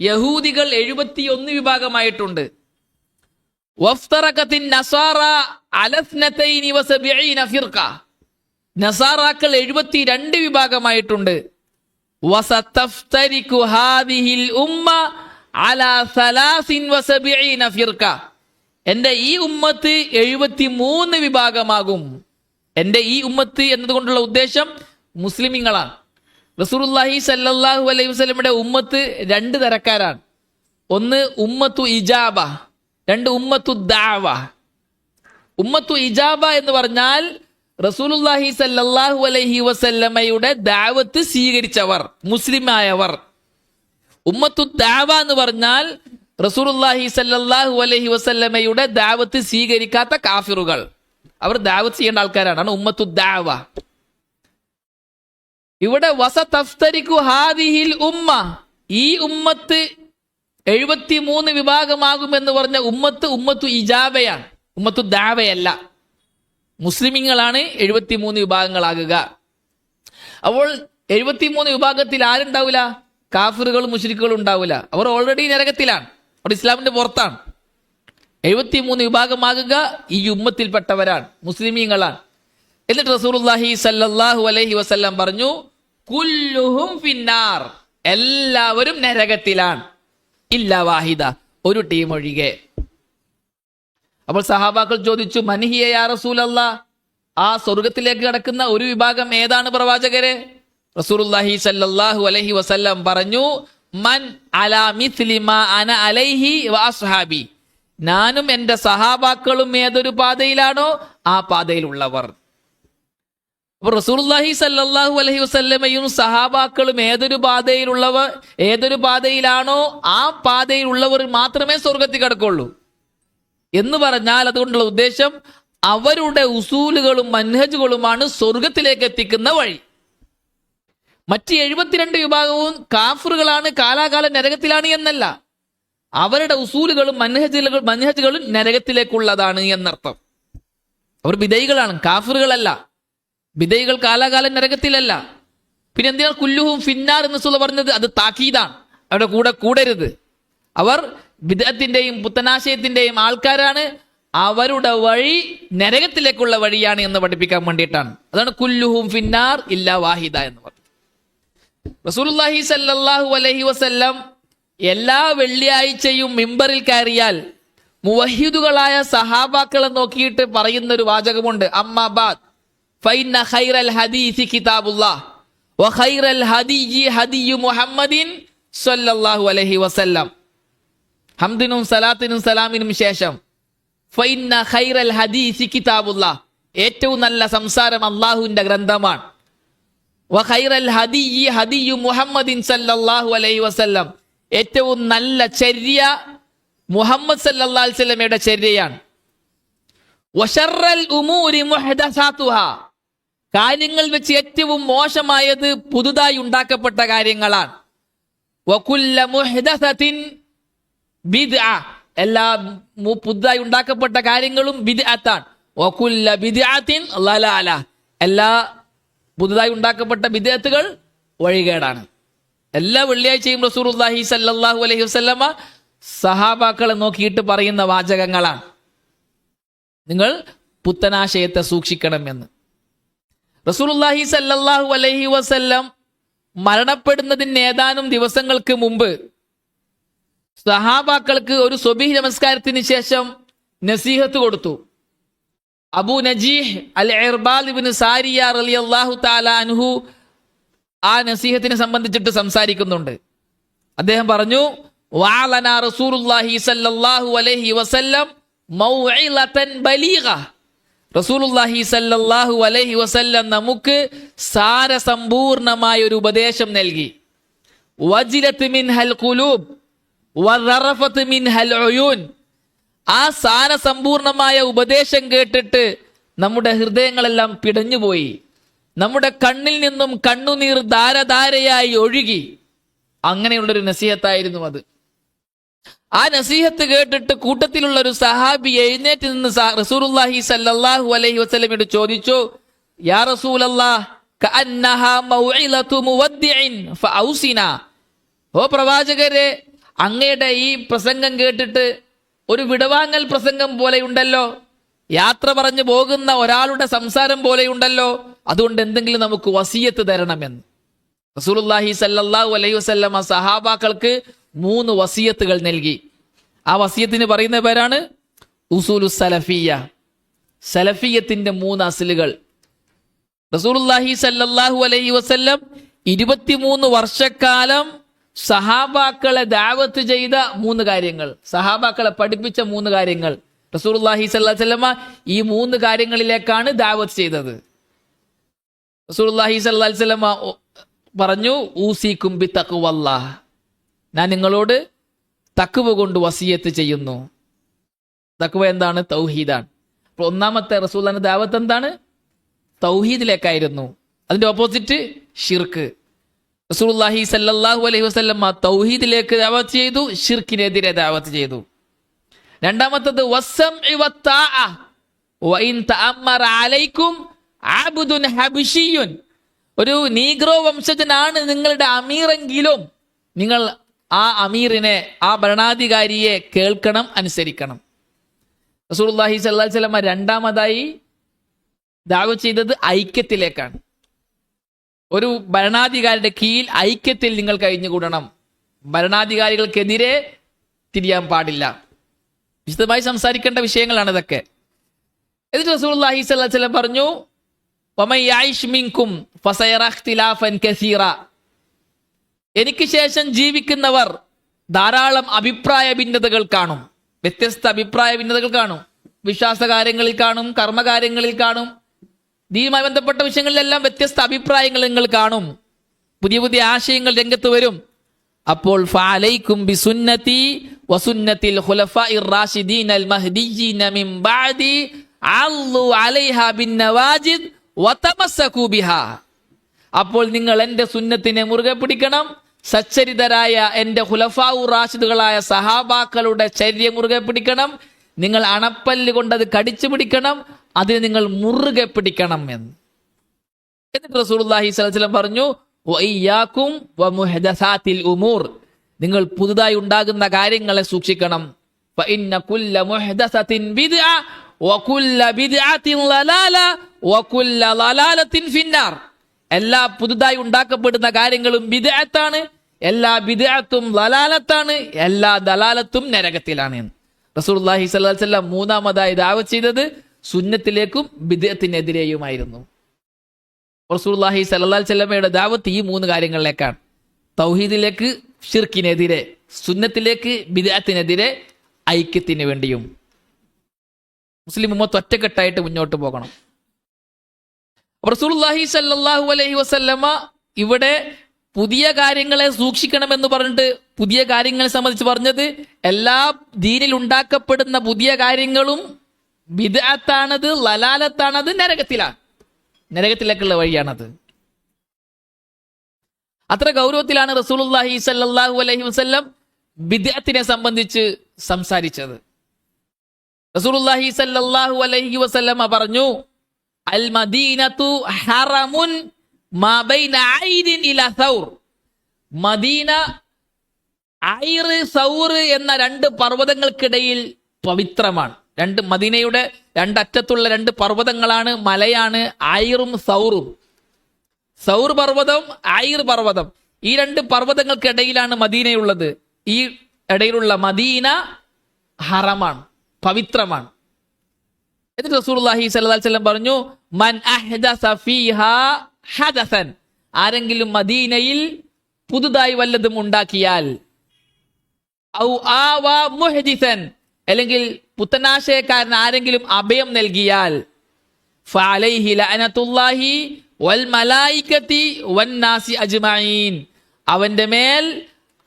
യഹൂദികൾ 71 വിഭാഗമായിട്ടുണ്ട്. വഫ്തറഖത്തിൻ നസാറ അലാ 72 ഫിർഖ. നസാറാക്കൾ 72 വിഭാഗമായിട്ടുണ്ട്. വസതഫ്തരികു ഹാദിഹിൽ ഉമ്മ അലാ 73 ഫിർഖ. എന്റെ ഈ ഉമ്മത്ത് 73 വിഭാഗമാകും. എന്റെ ഈ ഉമ്മത്ത് എന്നതുകൊണ്ടുള്ള ഉദ്ദേശം മുസ്ലിമീങ്ങളാണ്. റസൂലുള്ളാഹി സല്ലല്ലാഹു അലൈഹി വസല്ലമയുടെ ഉമ്മത്ത് 2 തരക്കാരാണ്. ഒന്ന് ഉമ്മത്തു ഇജാബ, 2 ഉമ്മത്തു ദഅവ. ഉമ്മത്തു ഇജാബ എന്ന് പറഞ്ഞാൽ റസൂലുള്ളാഹി സല്ലല്ലാഹു അലൈഹി വസല്ലമയുടെ ദഅവത്ത് സ്വീകരിച്ചവർ, മുസ്ലിമായവർ. ഉമ്മത്തു ദഅവ എന്ന് പറഞ്ഞാൽ റസൂലുള്ളാഹി സല്ലല്ലാഹു അലൈഹി വസല്ലമയുടെ ദഅവത്ത് സ്വീകരിക്കാത്ത കാഫിറുകൾ, അവർ ദഅവത്ത് ചെയ്യേണ്ട ആൾക്കാരാണ്. ഉമ്മത്തു ദഅവ. ഇവിടെ വസതഫ്തരികു ഹാദിഹിൽ ഉമ്മ, ഈ ഉമ്മത്ത് 73 വിഭാഗമാകുമെന്ന് പറഞ്ഞ ഉമ്മത്തു ഇജാബയാണ്, ഉമ്മത്തു ദഅവയല്ല. മുസ്ലിമീങ്ങളാണ് 73 വിഭാഗങ്ങളാകുക. അപ്പോൾ 73 വിഭാഗത്തിൽ ആരുണ്ടാവില്ല? കാഫിറുകളും മുശ്രിക്കുകളും ഉണ്ടാവില്ല. അവർ ഓൾറെഡി നരകത്തിലാണ്, അവർ ഇസ്ലാമിന്റെ പുറത്താണ്. 73 വിഭാഗമാകുക ഈ ഉമ്മത്തിൽപ്പെട്ടവരാണ്, മുസ്ലിമീങ്ങളാണ്. എന്നിട്ട് റസൂലുള്ളാഹി സല്ലല്ലാഹു അലൈഹി വസല്ലം പറഞ്ഞു, കുല്ലുഹും ഫിന്നാർ, എല്ലാവരും നരകത്തിലാണ്, ഇല്ലാ വാഹിദ, ഒരു ടീം ഒഴികെ. അപ്പോൾ സഹാബാക്കൾ ചോദിച്ചു, മൻഹിയ യാ റസൂലല്ലാഹ്, ആ സ്വർഗത്തിലേക്ക് കടക്കുന്ന ഒരു വിഭാഗം ഏതാണ് പ്രവാചകരെ? റസൂലുള്ളാഹി സല്ലല്ലാഹു അലൈഹി വസല്ലം പറഞ്ഞു, മൻ അലാ മിസ്ലി മാ അന അലൈഹി വ അസ്ഹാബി, ഞാനും എൻ്റെ സഹാബാക്കളും ഏതൊരു പാതയിലാണോ ആ പാതയിലുള്ളവർ. അപ്പോൾ റസൂലുള്ളാഹി സല്ലല്ലാഹു അലൈഹി വസല്ലമയും സഹാബാക്കളും ഏതൊരു പാതയിലാണോ ആ പാതയിലുള്ളവർ മാത്രമേ സ്വർഗത്തിൽ കടക്കുള്ളൂ എന്ന് പറഞ്ഞാൽ, അതുകൊണ്ടുള്ള ഉദ്ദേശം അവരുടെ ഉസൂലുകളും മൻഹജുകളുമാണ് സ്വർഗത്തിലേക്ക് എത്തിക്കുന്ന വഴി. മറ്റ് 72 വിഭാഗവും കാഫറുകളാണ്, കാലാകാലം നരകത്തിലാണ് എന്നല്ല, അവരുടെ ഉസൂലുകളും മൻഹജുകളും നരകത്തിലേക്കുള്ളതാണ് എന്നർത്ഥം. അവർ ബിദൈകളാണ്, കാഫറുകളല്ല. ബിദൈകൾ കാലാകാലം നരകത്തിലല്ല. പിന്നെ എന്തിനാണ് കുല്ലുഹും ഫിന്നാർ എന്ന് റസൂൽ പറഞ്ഞത്? അത് താക്കീതാണ്, അവരുടെ കൂടെ കൂടരുത്. അവർ ബിദ്അത്തിന്റെയും പുത്തനാശയത്തിന്റെയും ആൾക്കാരാണ്, അവരുടെ വഴി നരകത്തിലേക്കുള്ള വഴിയാണ് എന്ന് പഠിപ്പിക്കാൻ വേണ്ടിയിട്ടാണ്. അതാണ് കുല്ലുഹും ഫിന്നാർ ഇല്ലാ വാഹിദ എന്ന് പറഞ്ഞത്. റസൂലുള്ളാഹി സല്ലല്ലാഹു അലൈഹി വസല്ലം എല്ലാ വെള്ളിയാഴ്ചയും മിമ്പറിൽ കയറിയാൽ മുവഹിദുകളായ സഹാബാക്കളെ നോക്കിയിട്ട് പറയുന്ന ഒരു വാചകമുണ്ട്, അമ്മാ ബാദ് ഫഇന്ന ഖൈറൽ ഹദീസി കിതാബുല്ലാഹ് വ ഖൈറൽ ഹദിയി ഹദിയു മുഹമ്മദിൻ സല്ലല്ലാഹു അലൈഹി വസല്ലം. ഹംദിനും സലാത്തിനും സലാമിനും ശേഷം ഫഇന്ന ഖൈറൽ ഹദീസി കിതാബുല്ലാഹ്, ഏറ്റവും നല്ല സംസാരം അല്ലാഹുവിന്റെ ഗ്രന്ഥമാണ്. വ ഖൈറൽ ഹദിയി ഹദിയു മുഹമ്മദിൻ സല്ലല്ലാഹു അലൈഹി വസല്ലം, ഏറ്റവും നല്ല ചര്യ മുഹമ്മദ് സല്ലല്ലാഹു അലൈഹി വസല്ലമയുടെ ചര്യയാണ്. വശറൽ ഉമൂരി മുഹ്ദസാതുഹാ, കാര്യങ്ങൾ വെച്ച് ഏറ്റവും മോശമായത് പുതുതായി ഉണ്ടാക്കപ്പെട്ട കാര്യങ്ങളാണ്. വകുല്ല മുഹ്ദസത്തിൻ ബിദ്അ, എല്ലാ പുതുതായി ഉണ്ടാക്കപ്പെട്ട കാര്യങ്ങളും ബിദ്അത്താണ്. വകുല്ല ബിദ്അത്തിൻ ളലാല, എല്ലാ പുതുതായി ഉണ്ടാക്കപ്പെട്ട ബിദ്അത്തുകൾ വഴികേടാണ്. എല്ലാ വെള്ളിയാഴ്ചയും റസൂലുള്ളാഹി സല്ലല്ലാഹു അലൈഹി വസല്ലമ സഹാബാക്കളെ നോക്കിയിട്ട് പറയുന്ന വാചകങ്ങളാണ്, നിങ്ങൾ പുത്തനാശയത്തെ സൂക്ഷിക്കണം എന്ന്. റസൂലുള്ളാഹി സല്ലല്ലാഹു അലൈഹി വസല്ലം മരണപ്പെടുന്നതിന് ഏതാനും ദിവസങ്ങൾക്ക് മുമ്പ് സഹാബാക്കൾക്ക് ഒരു സുബ്ഹി നമസ്കാരത്തിന് ശേഷം നസീഹത്ത് കൊടുത്തു. അബൂ നജീഹ് അൽ ഇർബാദ് ഇബ്നു സാരിയ റളിയല്ലാഹു തആല അൻഹു ആ നസീഹത്തിനെ സംബന്ധിച്ചിട്ട് സംസാരിക്കുന്നുണ്ട്. അദ്ദേഹം പറഞ്ഞു, വഅലനാ റസൂലുള്ളാഹി സല്ലല്ലാഹു അലൈഹി വസല്ലം മൗഇലതൻ ബലീഗ, റസൂലുള്ളാഹി സല്ലല്ലാഹു അലൈഹി വസല്ലം നമുക്ക് സാരസമ്പൂർണമായ ഒരു ഉപദേശം നൽകി. വജിലത് മിൻഹൽ ഖുലൂബ് വററഫത് മിൻഹൽ ഉയൂൻ, ആ സാരസമ്പൂർണമായ ഉപദേശം കേട്ടിട്ട് നമ്മുടെ ഹൃദയങ്ങളെല്ലാം പിടഞ്ഞുപോയി, നമ്മുടെ കണ്ണിൽ നിന്നും കണ്ണുനീർ ധാരധാരയായി ഒഴുകി. അങ്ങനെയുള്ളൊരു നസീഹത്തായിരുന്നു അത്. ആ നസീഹത്ത് കേട്ടിട്ട് കൂട്ടത്തിലുള്ള ഒരു സഹാബി എഴുന്നേറ്റ് നിന്ന് റസൂലുള്ളാഹി സല്ലല്ലാഹു അലൈഹി വസല്ലമയോട് ചോദിച്ചു, യാ റസൂലല്ലാഹ് കഅന്നഹാ മൗഇലതു മുവദ്ദിഇൻ ഫഔസിനാ. ഓ പ്രവാചകരെ, അങ്ങയുടെ ഈ പ്രസംഗം കേട്ടിട്ട് ഒരു വിടവാങ്ങൽ പ്രസംഗം പോലെയുണ്ടല്ലോ, യാത്ര പറഞ്ഞു പോകുന്ന ഒരാളുടെ സംസാരം പോലെയുണ്ടല്ലോ, അതുകൊണ്ട് എന്തെങ്കിലും നമുക്ക് വസിയത്ത് തരണമെന്ന് റസൂലുള്ളാഹി സല്ലല്ലാഹു അലൈഹി വസല്ലമ സഹാബാക്കൾക്ക് 3 വസിയത്തുകൾ നൽകി. ആ വസിയത്തിന് പറയുന്ന പേരാണ് ഉസൂലു സലഫിയ്യ, സലഫിയത്തിന്റെ 3 അസ്ലുകൾ. റസൂലുള്ളാഹി സല്ലല്ലാഹു അലൈഹി വസല്ലം 23 വർഷക്കാലം സഹാബാക്കളെ ദഅവത്ത് ചെയ്ത 3 കാര്യങ്ങൾ, സഹാബാക്കളെ പഠിപ്പിച്ച 3 കാര്യങ്ങൾ. റസൂലുള്ളാഹി സ്വല്ലല്ലാഹു അലൈഹി വസല്ലമ ഈ 3 കാര്യങ്ങളിലേക്കാണ് ദഅവത്ത് ചെയ്തത്. റസൂലുള്ളാഹി സ്വല്ലല്ലാഹു അലൈഹി വസല്ലമ പറഞ്ഞു, ഊസിക്കും ബി തഖ്വല്ലാഹ്, ഞാൻ നിങ്ങളോട് തഖ്വ കൊണ്ട് വസിയത്ത് ചെയ്യുന്നു. തഖ്വ എന്താണ്? തൗഹീദാണ്. അപ്പോൾ ഒന്നാമത്തെ റസൂലുള്ളാഹിന്റെ ദഅവത്ത് എന്താണ്? തൗഹീദിലേക്കായിരുന്നു. അതിന്റെ ഓപ്പോസിറ്റ് ഷിർക്ക്. റസൂലുള്ളാഹി സല്ലല്ലാഹു അലൈഹി വസല്ലമ തൗഹീദിലേക്ക് ദഅവത്ത് ചെയ്തു, ഷിർക്കിനെതിരെ ദഅവത്ത് ചെയ്തു. രണ്ടാമത്തത് വസ്സംഇ വത്താഅ വഇൻ തഅമ്മറ അലൈക്കും അബ്ദുൻ ഹബശിയുൻ, ഒരു നീഗ്രോ വംശജനാണ് നിങ്ങളുടെ അമീറെങ്കിലും നിങ്ങൾ ആ അമീറിനെ, ആ ഭരണാധികാരിയെ കേൾക്കണം, അനുസരിക്കണം. റസൂലുള്ളാഹി സ്വല്ലല്ലാഹു അലൈഹി വസല്ലമ രണ്ടാമതായി ദഅവത്ത് ചെയ്തത് ഐക്യത്തിലേക്കാണ്. ഒരു ഭരണാധികാരിയുടെ കീഴിൽ ഐക്യത്തിൽ നിങ്ങൾ കഴിഞ്ഞുകൂടണം, ഭരണാധികാരികൾക്കെതിരെ തിരിയാൻ പാടില്ല. വിശദമായി സംസാരിക്കേണ്ട വിഷയങ്ങളാണ് ഇതൊക്കെ. എന്നിട്ട് റസൂലുള്ളാഹി സ്വല്ലല്ലാഹു അലൈഹി വസല്ലം പറഞ്ഞു, വമൻ യഈശ് മിൻകും ഫസയറ ഇഖ്തിലാഫൻ കസീറ, എനിക്ക് ശേഷം ജീവിക്കുന്നവർ ധാരാളം അഭിപ്രായ ഭിന്നതകൾ കാണും, വ്യത്യസ്ത അഭിപ്രായ ഭിന്നതകൾ കാണും. വിശ്വാസകാര്യങ്ങളിൽ കാണും, കർമ്മകാര്യങ്ങളിൽ കാണും, ദീനുമായി ബന്ധപ്പെട്ട വിഷയങ്ങളിലെല്ലാം വ്യത്യസ്ത അഭിപ്രായങ്ങൾ നിങ്ങൾ കാണും, പുതിയ പുതിയ ആശയങ്ങൾ രംഗത്ത് വരും. അപ്പോൾ ഫഅലൈക്കും ബിസുന്നതി വസുന്നതിൽ ഖുലഫാഇർ റാഷിദീനൽ മഹ്ദിയ്യീന മിൻ ബഅദി അല്ലു അലൈഹാ ബിന്നവാജിദ് വതമസ്സകൂ ബിഹാ. അപ്പോൾ നിങ്ങൾ എൻ്റെ സുന്നത്തിനെ മുറുകെ പിടിക്കണം, സച്ചരിതരായ എൻ്റെ ഖുലഫാഉ റാഷിദുകളായ സഹാബാക്കളുടെ ചര്യ മുറുകെ പിടിക്കണം, നിങ്ങൾ അണപ്പല്ല് കൊണ്ടത് കടിച്ചു പിടിക്കണം, അതിനെ നിങ്ങൾ മുറുകെ പിടിക്കണം എന്ന്. എന്നിട്ട് റസൂലുള്ളാഹി സ്വല്ലല്ലാഹു അലൈഹി വസല്ലം പറഞ്ഞു, വഇയ്യാകും വമുഹ്ദസാത്തിൽ ഉമൂർ, നിങ്ങൾ പുതുതായി ഉണ്ടാകുന്ന കാര്യങ്ങളെ സൂക്ഷിക്കണം. ഫഇന്ന കുല്ല മുഹ്ദസത്തിൻ ബിദ്അ വകുല്ല ബിദ്അത്തിൻ ലലാല വകുല്ല ലലാലത്തിൻ ഫിന്നാർ. എല്ലാ പുതുതായി ഉണ്ടാക്കപ്പെടുന്ന കാര്യങ്ങളും ബിദ്അത്താണ്, എല്ലാ ബിദ്അത്തും ലലാലത്താണ്, എല്ലാ ദലാലത്തും നരകത്തിലാണ്. റസൂലുള്ളാഹി സ്വല്ലല്ലാഹു അലൈഹി വസല്ലം മൂന്നാമതായി ദഅവത്ത് ചെയ്തത് സുന്നത്തിലേക്കും ബിദ്അത്തിനെതിരെയുമായിരുന്നു. റസൂലുള്ളാഹി സ്വല്ലല്ലാഹു അലൈഹി വസല്ലമയുടെ ദഅവത്ത് ഈ 3 കാര്യങ്ങളിലേക്കാണ്: തൗഹീദിലേക്ക് ഷിർക്കിനെതിരെ, സുന്നത്തിലേക്ക് ബിദ്അത്തിനെതിരെ, ഐക്യത്തിന് വേണ്ടിയും. മുസ്ലിം ഉമ്മത്ത് ഒറ്റക്കെട്ടായിട്ട് മുന്നോട്ട് പോകണം. റസൂലുള്ളാഹി സ്വല്ലല്ലാഹു അലൈഹി വസല്ലമ ഇവിടെ പുതിയ കാര്യങ്ങളെ സൂക്ഷിക്കണമെന്ന് പറഞ്ഞിട്ട് പുതിയ കാര്യങ്ങളെ സംബന്ധിച്ച് പറഞ്ഞത് എല്ലാ ദീനിൽ ഉണ്ടാക്കപ്പെടുന്ന പുതിയ കാര്യങ്ങളും ബിദ്അത്താണത്, ലലാലത്താണത്, നരകത്തിലാണ്, നരകത്തിലേക്കുള്ള വഴിയാണത്. അത്ര ഗൗരവത്തിലാണ് റസൂലുള്ളാഹി സ്വല്ലല്ലാഹു അലൈഹി വസല്ലം ബിദ്അത്തിനെ സംബന്ധിച്ച് സംസാരിച്ചത്. റസൂലുള്ളാഹി സ്വല്ലല്ലാഹു അലൈഹി വസല്ലം പറഞ്ഞു, അൽ മദീനതു ഹറമുൻ മാ ബൈന ഐരിൻ ഇലാ സൗർ. മദീന ഐർ സൗർ എന്ന 2 പർവ്വതങ്ങൾക്കിടയിൽ പവിത്രമാണ്. മദീനയുടെ 2 അറ്റത്തുള്ള 2 പർവ്വതങ്ങളാണ്, മലയാണ് ഐറും സൗറും. സൗർ പർവ്വതം, ഐർ പർവ്വതം, ഈ 2 പർവ്വതങ്ങൾക്കിടയിലാണ് മദീനയുള്ളത്. ഈ ഇടയിലുള്ള മദീന ഹറമാണ്, പവിത്രമാണ്. എന്നിട്ട് റസൂലുള്ളാഹി സ്വല്ലല്ലാഹു അലൈഹി വസല്ലം പറഞ്ഞു, മൻ അഹ്ദസ ഫീഹാ ഹദസൻ, ആരെങ്കിലും മദീനയിൽ പുതുതായി വല്ലതും ഉണ്ടാക്കിയാൽ, ഔ ആവാ മുഹ്ദിസൻ, അല്ലെങ്കിൽ പുത്തനാശയക്കാരൻ ആരെങ്കിലും അഭയം നൽകിയാൽ, ഫഅലൈഹി ലഅനത്തുല്ലാഹി വൽ മലായികതി വന്നാസി അജ്മഈൻ, അവന്റെ മേൽ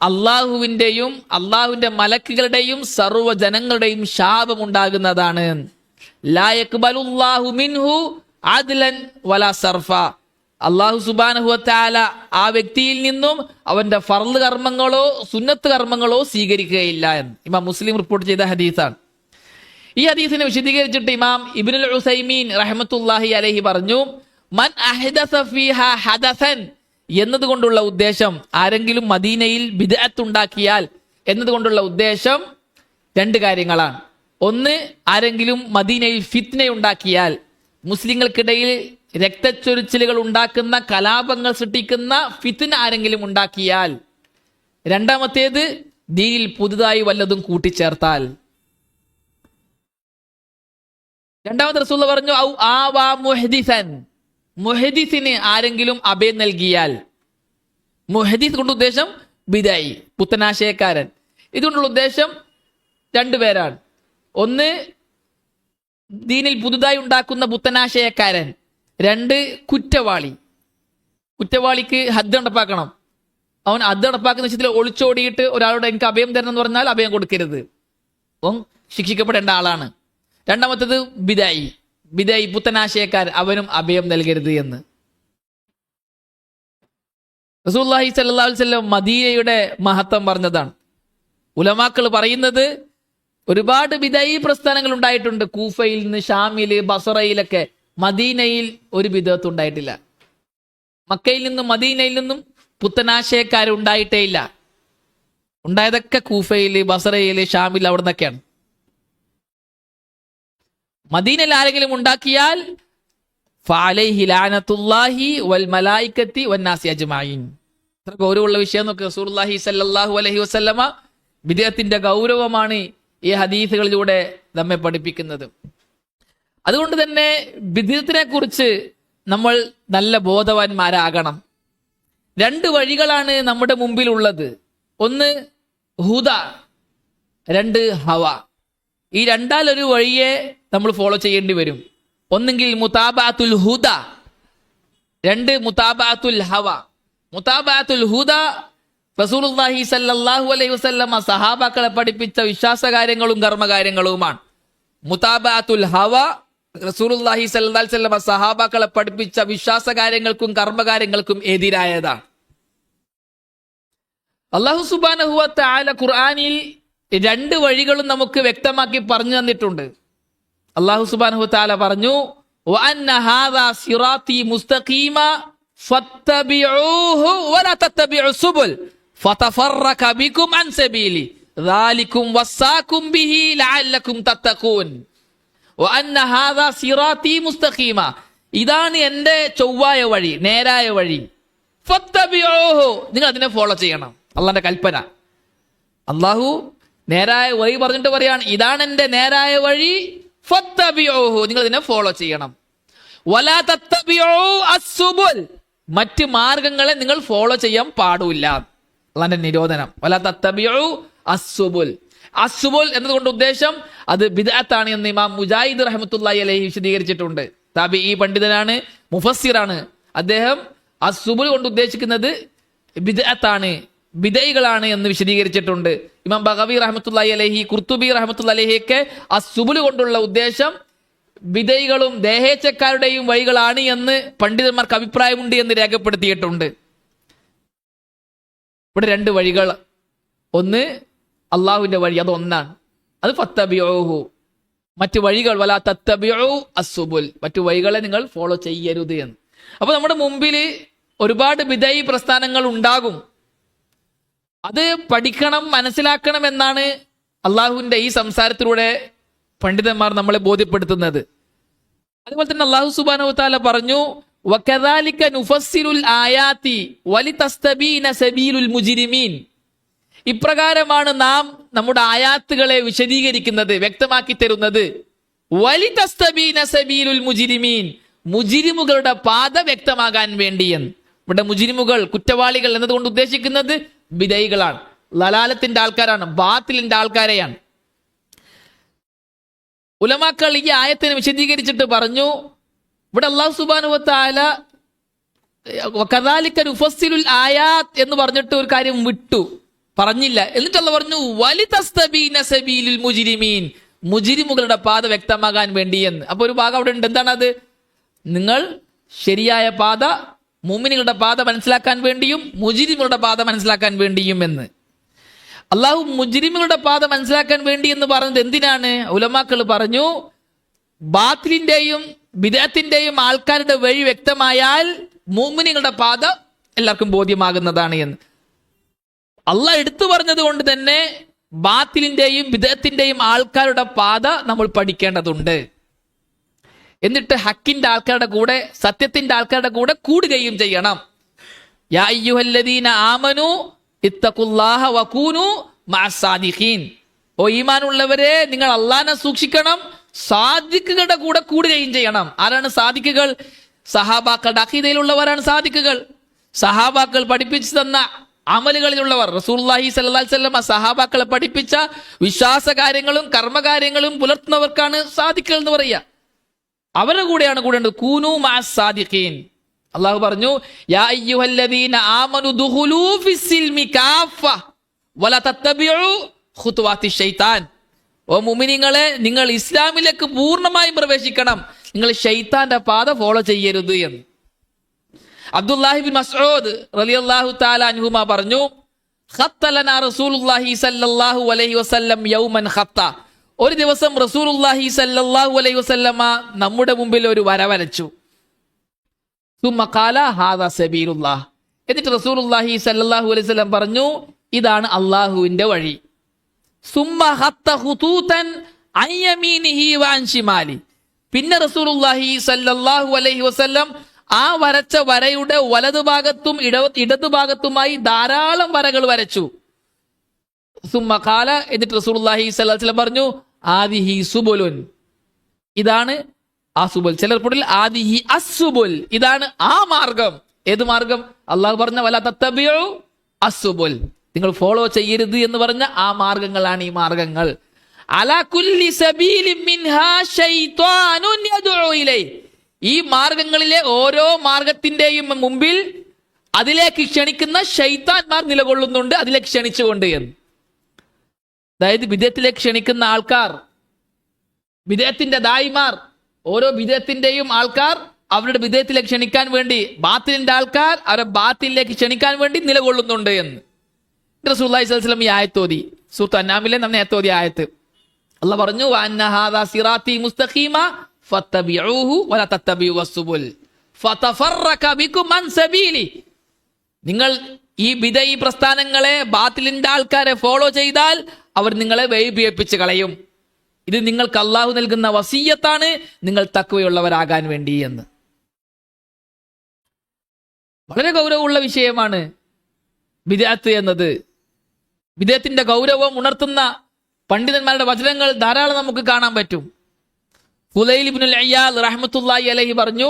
അള്ളാഹുവിന്റെയും അള്ളാഹുവിന്റെ മലക്കുകളുടെയും സർവ്വ ജനങ്ങളുടെയും ശാപം ഉണ്ടാകുന്നതാണ്. ലാ യഖ്ബലുല്ലാഹു മിൻഹു അദ്ലൻ വലാ സർഫ, അള്ളാഹു സുബ്ഹാനഹു വ തആല ആ വ്യക്തിയിൽ നിന്നും അവന്റെ ഫർള് കർമ്മങ്ങളോ സുന്നത്ത് കർമ്മങ്ങളോ സ്വീകരിക്കുകയില്ല എന്ന് ഇമാം മുസ്ലിം റിപ്പോർട്ട് ചെയ്ത ഹദീസാണ്. ഈ ഹദീസിനെ വിശദീകരിച്ചിട്ട് ഇമാം ഇബ്നുൽ ഉസൈമീൻ റഹ്മത്തുള്ളാഹി അലൈഹി പറഞ്ഞു, മൻ അഹ്ദസ ഫീഹാ ഹദസൻ എന്നതുകൊണ്ടുള്ള ഉദ്ദേശം, ആരെങ്കിലും മദീനയിൽ ബിദ്അത്ത് ഉണ്ടാക്കിയാൽ എന്നതുകൊണ്ടുള്ള ഉദ്ദേശം രണ്ട് കാര്യങ്ങളാണ്. ഒന്ന്, ആരെങ്കിലും മദീനയിൽ ഫിത്ന ഉണ്ടാക്കിയാൽ, മുസ്ലിങ്ങൾക്കിടയിൽ രക്തച്ചൊരിച്ചിലുകൾ ഉണ്ടാക്കുന്ന, കലാപങ്ങൾ സൃഷ്ടിക്കുന്ന ഫിത്ന ആരെങ്കിലും ഉണ്ടാക്കിയാൽ. രണ്ടാമത്തേത്, ദീനിൽ പുതുതായി വല്ലതും കൂട്ടിച്ചേർത്താൽ. രണ്ടാമത്തെ റസൂൽ പറഞ്ഞു, ഔ ആവാ മുഹദിസൻ, മുഹദിസിന് ആരെങ്കിലും അഭയം നൽകിയാൽ. മുഹദിസ് കൊണ്ട് ഉദ്ദേശം ബിദഈ, പുത്തനാശയക്കാരൻ. ഇതുകൊണ്ടുള്ള ഉദ്ദേശം രണ്ടുപേരാണ്. ഒന്ന്, ദീനിൽ പുതുതായി ഉണ്ടാക്കുന്ന പുത്തനാശയക്കാരൻ. രണ്ട്, കുറ്റവാളി. കുറ്റവാളിക്ക് ഹദ് നടപ്പാക്കണം. അവൻ ഹദ് നടപ്പാക്കുന്ന വിഷയത്തിൽ ഒളിച്ചോടിയിട്ട് ഒരാളോട് എനിക്ക് അഭയം തരണം എന്ന് പറഞ്ഞാൽ അഭയം കൊടുക്കരുത്, അവൻ ശിക്ഷിക്കപ്പെടേണ്ട ആളാണ്. രണ്ടാമത്തേത് ബിദഈ പുത്തനാശയക്കാരൻ, അവനും അഭയം നൽകരുത് എന്ന്. റസൂലുള്ളാഹി സ്വല്ലല്ലാഹു അലൈഹി വസല്ലം മദീനയുടെ മഹത്വം പറഞ്ഞതാണ്. ഉലമാക്കൾ പറയുന്നത് ഒരുപാട് ബിദഈ പ്രസ്ഥാനങ്ങൾ ഉണ്ടായിട്ടുണ്ട്. കൂഫയിൽ നിന്ന്, ഷാമില്, ബസറയിലൊക്കെ. മദീനയിൽ ഒരു ബിദഅത്ത് ഉണ്ടായിട്ടില്ല. മക്കയിൽ നിന്നും മദീനയിൽ നിന്നും പുത്തനാശയക്കാരുണ്ടായിട്ടേ ഇല്ല. ഉണ്ടായതൊക്കെ കൂഫയില്, ബസറയില്, ഷാമിൽ, അവിടെ നിന്നൊക്കെയാണ്. മദീനയിൽ ആരെങ്കിലും ഉണ്ടാക്കിയാൽ ഫഅലൈഹി ലഅനത്തുല്ലാഹി വൽ മലായികത്തി വന്നാസി അജ്മഈൻ. ഇത്ര ഗൗരവമുള്ള വിഷയം നോക്ക്. റസൂലുള്ളാഹി സ്വല്ലല്ലാഹു അലൈഹി വസല്ലമ ബിദ്അത്തിന്റെ ഗൗരവമാണ് ഈ ഹദീസുകളിലൂടെ നമ്മെ പഠിപ്പിക്കുന്നത്. അതുകൊണ്ട് തന്നെ ബിദ്അത്തിനെ കുറിച്ച് നമ്മൾ നല്ല ബോധവാന്മാരാകണം. രണ്ട് വഴികളാണ് നമ്മുടെ മുമ്പിൽ ഉള്ളത്. ഒന്ന് ഹുദ, രണ്ട് ഹവ. ഈ രണ്ടാലൊരു വഴിയെ നമ്മൾ ഫോളോ ചെയ്യേണ്ടി വരും. ഒന്നെങ്കിൽ മുതാബഅത്തുൽ ഹുദ, രണ്ട് മുതാബഅത്തുൽ ഹവ. മുതാബഅത്തുൽ ഹുദ റസൂലുള്ളാഹി സ്വല്ലല്ലാഹു അലൈഹി വസല്ലമ സഹാബാക്കളെ പഠിപ്പിച്ച വിശ്വാസകാര്യങ്ങളും കർമ്മകാര്യങ്ങളുമാണ്. മുതാബഅത്തുൽ ഹവ റസൂലുള്ളാഹി സ്വല്ലല്ലാഹു അലൈഹി വസല്ലമ സഹാബാക്കളെ പഠിപ്പിച്ച വിശ്വാസകാര്യങ്ങൾക്കും കർമ്മകാര്യങ്ങൾക്കും എതിരായതാണ്. അല്ലാഹു സുബ്ഹാനഹു വ തആല ഖുർആനിൽ രണ്ട് വഴികളും നമുക്ക് വ്യക്തമാക്കി പറഞ്ഞു തന്നിട്ടുണ്ട്. അല്ലാഹു സുബ്ഹാനഹു വ തആല പറഞ്ഞു, വഅന്ന ഹാദാ സിറാത്തി മുസ്തഖീമ ഫത്തബിഊഹു വലാ തത്തബിഉസ് സുബുൽ ഫതഫറക ബികും അൻ സബീലി ദാലികും വസ്സാകും ബിഹി ലഅല്ലകും തത്തഖൂൻ. വഅന്ന ഹാദാ സിറാത്തി മുസ്തഖീമ, ഇതാണ് എൻ്റെ ചൊവ്വായ വഴി, നേരായ വഴി. ഫത്തബിഊഹു, നിങ്ങൾ അതിനെ ഫോളോ ചെയ്യണം. അള്ളാന്റെ കൽപ്പന. അള്ളാഹു നേരായ വഴി പറഞ്ഞിട്ട് പറയാണ്, ഇതാണ് എൻ്റെ നേരായ വഴി, ഫത്തബിഊഹു, നിങ്ങൾ ഇതിനെ ഫോളോ ചെയ്യണം. വലാ തത്തബിഉ അസ്സുബുൽ, മറ്റ് മാർഗങ്ങളെ നിങ്ങൾ ഫോളോ ചെയ്യാൻ പാടില്ല. അള്ളാന്റെ നിരോധനം. വലാ തത്തബിഉ അസ്സുബുൽ. അസ്സുബുൽ എന്നതുകൊണ്ട് ഉദ്ദേശം അത് ബിദ്അത്താണ് എന്ന് ഇമാം മുജാഹിദ് റഹ്മത്തുള്ളാഹി അലൈഹി വിശദീകരിച്ചിട്ടുണ്ട്. താബിഈ പണ്ഡിതനാണ്, മുഫസ്സിറാണ്. അദ്ദേഹം അസ്സുബുൽ കൊണ്ട് ഉദ്ദേശിക്കുന്നത് ബിദ്അത്താണ്, ബിദഈകളാണ് എന്ന് വിശദീകരിച്ചിട്ടുണ്ട്. ഇമാം ബഗവി റഹ്മത്തുള്ളാഹി അലൈഹി, ഖുർത്തുബി റഹ്മത്തുള്ളാഹി അലൈഹിയൊക്കെ അസ്സുബുൽ കൊണ്ടുള്ള ഉദ്ദേശം ബിദഈകളും ദേഹേച്ഛക്കാരുടെയും വഴികളാണ് എന്ന് പണ്ഡിതന്മാർക്ക് അഭിപ്രായമുണ്ട് എന്ന് രേഖപ്പെടുത്തിയിട്ടുണ്ട്. ഇവിടെ രണ്ട് വഴികൾ. ഒന്ന് അള്ളാഹുവിന്റെ വഴി, അത് ഒന്നാണ്, അത് ഫത്തബിഊഹു. മറ്റു വഴികൾ വലാ തത്തബിഉ അസ്സുബുൽ, മറ്റു വഴികളെ നിങ്ങൾ ഫോളോ ചെയ്യരുത് എന്ന്. അപ്പൊ നമ്മുടെ മുമ്പിൽ ഒരുപാട് ബിദഈ പ്രസ്ഥാനങ്ങൾ ഉണ്ടാകും. അത് പഠിക്കണം, മനസ്സിലാക്കണം എന്നാണ് അള്ളാഹുവിന്റെ ഈ സംസാരത്തിലൂടെ പണ്ഡിതന്മാർ നമ്മളെ ബോധ്യപ്പെടുത്തുന്നത്. അതുപോലെ തന്നെ അള്ളാഹു സുബ്ഹാനഹു വ തആല പറഞ്ഞു, വകദാലിക നുഫസ്സിലുൽ ആയാതി വലിതസ്തബീന സബീലുൽ മുജ്രിമീൻ. ഇപ്രകാരമാണ് നാം നമ്മുടെ ആയാത്തുകളെ വിശദീകരിക്കുന്നത്, വ്യക്തമാക്കി തരുന്നത്. വലിതസ്തബീന സബീലുൽ മുജ്രിമീൻ, മുജ്രിമുകളുടെ പാത വ്യക്തമാകാൻ വേണ്ടിയെന്ന്. ഇവിടെ മുജ്രിമുകൾ, കുറ്റവാളികൾ എന്നതുകൊണ്ട് ഉദ്ദേശിക്കുന്നത് ബിദഈകളാണ്, ലലാലത്തിന്റെ ആൾക്കാരാണ്, ബാത്തിലിന്റെ ആൾക്കാരെയാണ്. ഉലമാക്കൾ ഈ ആയത്തിനെ വിശദീകരിച്ചിട്ട് പറഞ്ഞു, ഇവിടെ അല്ലാഹു സുബ്ഹാനഹു വ തആല വകദാലിക നുഫസ്സിലുൽ ആയാത്ത് എന്ന് പറഞ്ഞിട്ട് ഒരു കാര്യം വിട്ടു, പറഞ്ഞില്ല. എന്നിട്ട് അല്ലാഹു പറഞ്ഞു വലിതസ്തബീന സബീലുൽ മുജ്രിമീൻ, മുജ്രിമുകളുടെ പാത വ്യക്തമാകാൻ വേണ്ടി എന്ന്. അപ്പൊ ഒരു ഭാഗം അവിടെ ഉണ്ട്. എന്താണ് അത്? നിങ്ങൾ ശരിയായ പാത മുഅ്മിനുകളുടെ പാത മനസ്സിലാക്കാൻ വേണ്ടിയും മുജ്രിമുകളുടെ പാത മനസ്സിലാക്കാൻ വേണ്ടിയും എന്ന്. അള്ളാഹു മുജ്രിമുകളുടെ പാത മനസ്സിലാക്കാൻ വേണ്ടി എന്ന് പറഞ്ഞത് എന്തിനാണ്? ഉലമാക്കൾ പറഞ്ഞു, ബാത്തിലിന്റെയും ബിദ്അത്തിന്റെയും ആൾക്കാരുടെ വഴി വ്യക്തമായാൽ മുഅ്മിനുകളുടെ പാത എല്ലാവർക്കും ബോധ്യമാകുന്നതാണ് എന്ന്. അള്ളാഹ് എടുത്തു പറഞ്ഞത് കൊണ്ട് തന്നെ ബാത്തിലിന്റെയും ബിദ്അത്തിന്റെയും ആൾക്കാരുടെ പാത നമ്മൾ പഠിക്കേണ്ടതുണ്ട്. എന്നിട്ട് ഹക്കിന്റെ ആൾക്കാരുടെ കൂടെ, സത്യത്തിന്റെ ആൾക്കാരുടെ കൂടെ കൂടുകയും ചെയ്യണം. യാ അയ്യുഹല്ലദീന ആമനു ഇത്തഖുല്ലാഹ വകൂനു മഅസ്സാദിഖീൻ. ഓ ഈമാനുള്ളവരെ, നിങ്ങൾ അള്ളാഹനെ സൂക്ഷിക്കണം, സാദിഖുകളുടെ കൂടെ കൂടുകയും ചെയ്യണം. ആരാണ് സാദിഖുകൾ? സഹാബാക്കളുടെ അഖീദയിലുള്ളവരാണ് സാദിഖുകൾ. സഹാബാക്കൾ പഠിപ്പിച്ചു തന്ന അമലുകളിലുള്ളവർ. റസൂലുള്ളാഹി സ്വല്ലല്ലാഹി അലൈഹി വസല്ലം സഹാബാക്കളെ പഠിപ്പിച്ച വിശ്വാസ കാര്യങ്ങളും കർമ്മകാര്യങ്ങളും പുലർത്തുന്നവർക്കാണ് സാദിഖുകൾ എന്ന് പറയുക. അവരുടെ കൂടെയാണ് കൂടേണ്ടത്. കൂനു മഅസ് സാദിഖീൻ. അള്ളാഹു പറഞ്ഞു, യാ അയ്യുഹല്ലദീന ആമനു ദുഖുലൂ ഫിസ്സിൽമി കാഫ വലാ തത്തബിഉ ഖുതുവാതി ശൈത്താൻ. ഓ മുഅ്മിനീങ്ങളെ, നിങ്ങൾ ഇസ്ലാമിലേക്ക് പൂർണ്ണമായും പ്രവേശിക്കണം, നിങ്ങൾ ശൈത്താന്റെ പാത ഫോളോ ചെയ്യരുത് എന്ന്. അബ്ദുല്ലാഹി ബിൻ മസ്ഊദ് റളിയല്ലാഹു തആല അൻഹുമാ പറഞ്ഞു, ഖത്തലനാ റസൂലുള്ളാഹി സ്വല്ലല്ലാഹു അലൈഹി വസല്ലം യൗമൻ ഖത്ത. ഒരു ദിവസം റസൂലുള്ളാഹി സ്വല്ലല്ലാഹു അലൈഹി വസല്ലമ നമ്മുടെ മുമ്പിൽ ഒരു വര വരച്ചു. സുമ്മ ഖാല ഹാദാ സബീലുല്ലാഹ്. എന്നിട്ട് റസൂലുള്ളാഹി സ്വല്ലല്ലാഹു അലൈഹി വസല്ലം പറഞ്ഞു, ഇതാണ് അള്ളാഹുവിന്റെ വഴി. സുമ്മ ഖത്ത ഖുതൂതൻ അൻ യമീനിഹി വഅൻ ശിമാലി. പിന്നെ റസൂലുള്ളാഹി സ്വല്ലല്ലാഹു അലൈഹി വസല്ലം ആ വരച്ച വരയുടെ വലതുഭാഗത്തും ഇടതുഭാഗത്തുമായി ധാരാളം വരകൾ വരച്ചു. സുമ്മ ഖാല. എന്നിട്ട് റസൂലുള്ളാഹി സ്വല്ലല്ലാഹു അലൈഹി വസല്ലം പറഞ്ഞു, ആദിഹി സുബുലുൻ. ഇതാണ് ആ സുബുൽ. ചിലപ്പോൾ ആദിഹി അസ്സുബുൽ. ഇതാണ് ആ മാർഗം. ഏത് മാർഗം? അള്ളാഹു പറഞ്ഞ വലാ തത്തബിഉ അസ്സുബുൽ, നിങ്ങൾ ഫോളോ ചെയ്യരുത് എന്ന് പറഞ്ഞ ആ മാർഗങ്ങളാണ് ഈ മാർഗങ്ങൾ. അലാ കുല്ലി സബീലിൻ മിൻഹാ ശൈത്വാനുൻ യദ്ഉ ഇലൈ. ഈ മാർഗങ്ങളിലെ ഓരോ മാർഗത്തിന്റെയും മുമ്പിൽ അതിലേക്ക് ക്ഷണിക്കുന്ന ശൈത്താന്മാർ നിലകൊള്ളുന്നുണ്ട്, അതിലേക്ക് ക്ഷണിച്ചുകൊണ്ട് എന്ന്. അതായത് ബിദ്അത്തിലേക്ക് ക്ഷണിക്കുന്ന ആൾക്കാർ, ബിദ്അത്തിന്റെ ദായിമാർ, ഓരോ ബിദ്അത്തിന്റെയും ആൾക്കാർ അവരുടെ ബിദ്അത്തിലേക്ക് ക്ഷണിക്കാൻ വേണ്ടി, ബാത്തിലിന്റെ ആൾക്കാർ അവരുടെ ബാത്തിലേക്ക് ക്ഷണിക്കാൻ വേണ്ടി നിലകൊള്ളുന്നുണ്ട് എന്ന് റസൂലുള്ളാഹി സ്വല്ലല്ലാഹു അലൈഹി വസല്ലം ഈ ആയത്ത് ഓതി. സൂറത്ത് അൻആമിലെ നമ്മെ ആയത്ത് ആയത്ത് അല്ലാഹ് പറഞ്ഞു, വഅന്ന ഹാദാ സിറാത്തി മുസ്തഖീമ ഫത്തബിഊഹു വലാ തത്തബിഉ വസ്സുബുൽ ഫതഫറക ബികും അൻ സബീലി. നിങ്ങൾ ഈ ബിദഈ പ്രസ്ഥാനങ്ങളെ, ബാത്തിലിന്റെ ആൾക്കാരെ ഫോളോ ചെയ്താൽ അവർ നിങ്ങളെ വഴിപിഴപ്പിച്ച് കളയും. ഇത് നിങ്ങൾക്ക് അള്ളാഹു നൽകുന്ന വസിയ്യത്താണ്, നിങ്ങൾ തഖ്വയുള്ളവരാകാൻ വേണ്ടി എന്ന്. വളരെ ഗൗരവമുള്ള വിഷയമാണ് ബിദ്അത്ത് എന്നത്. ബിദ്അത്തിന്റെ ഗൗരവം ഉണർത്തുന്ന പണ്ഡിതന്മാരുടെ വചനങ്ങൾ ധാരാളം നമുക്ക് കാണാൻ പറ്റും. ഫുലൈൽ ഇബ്നുൽ അയ്യാദ് റഹ്മത്തുള്ളാഹി അലൈഹി പറഞ്ഞു,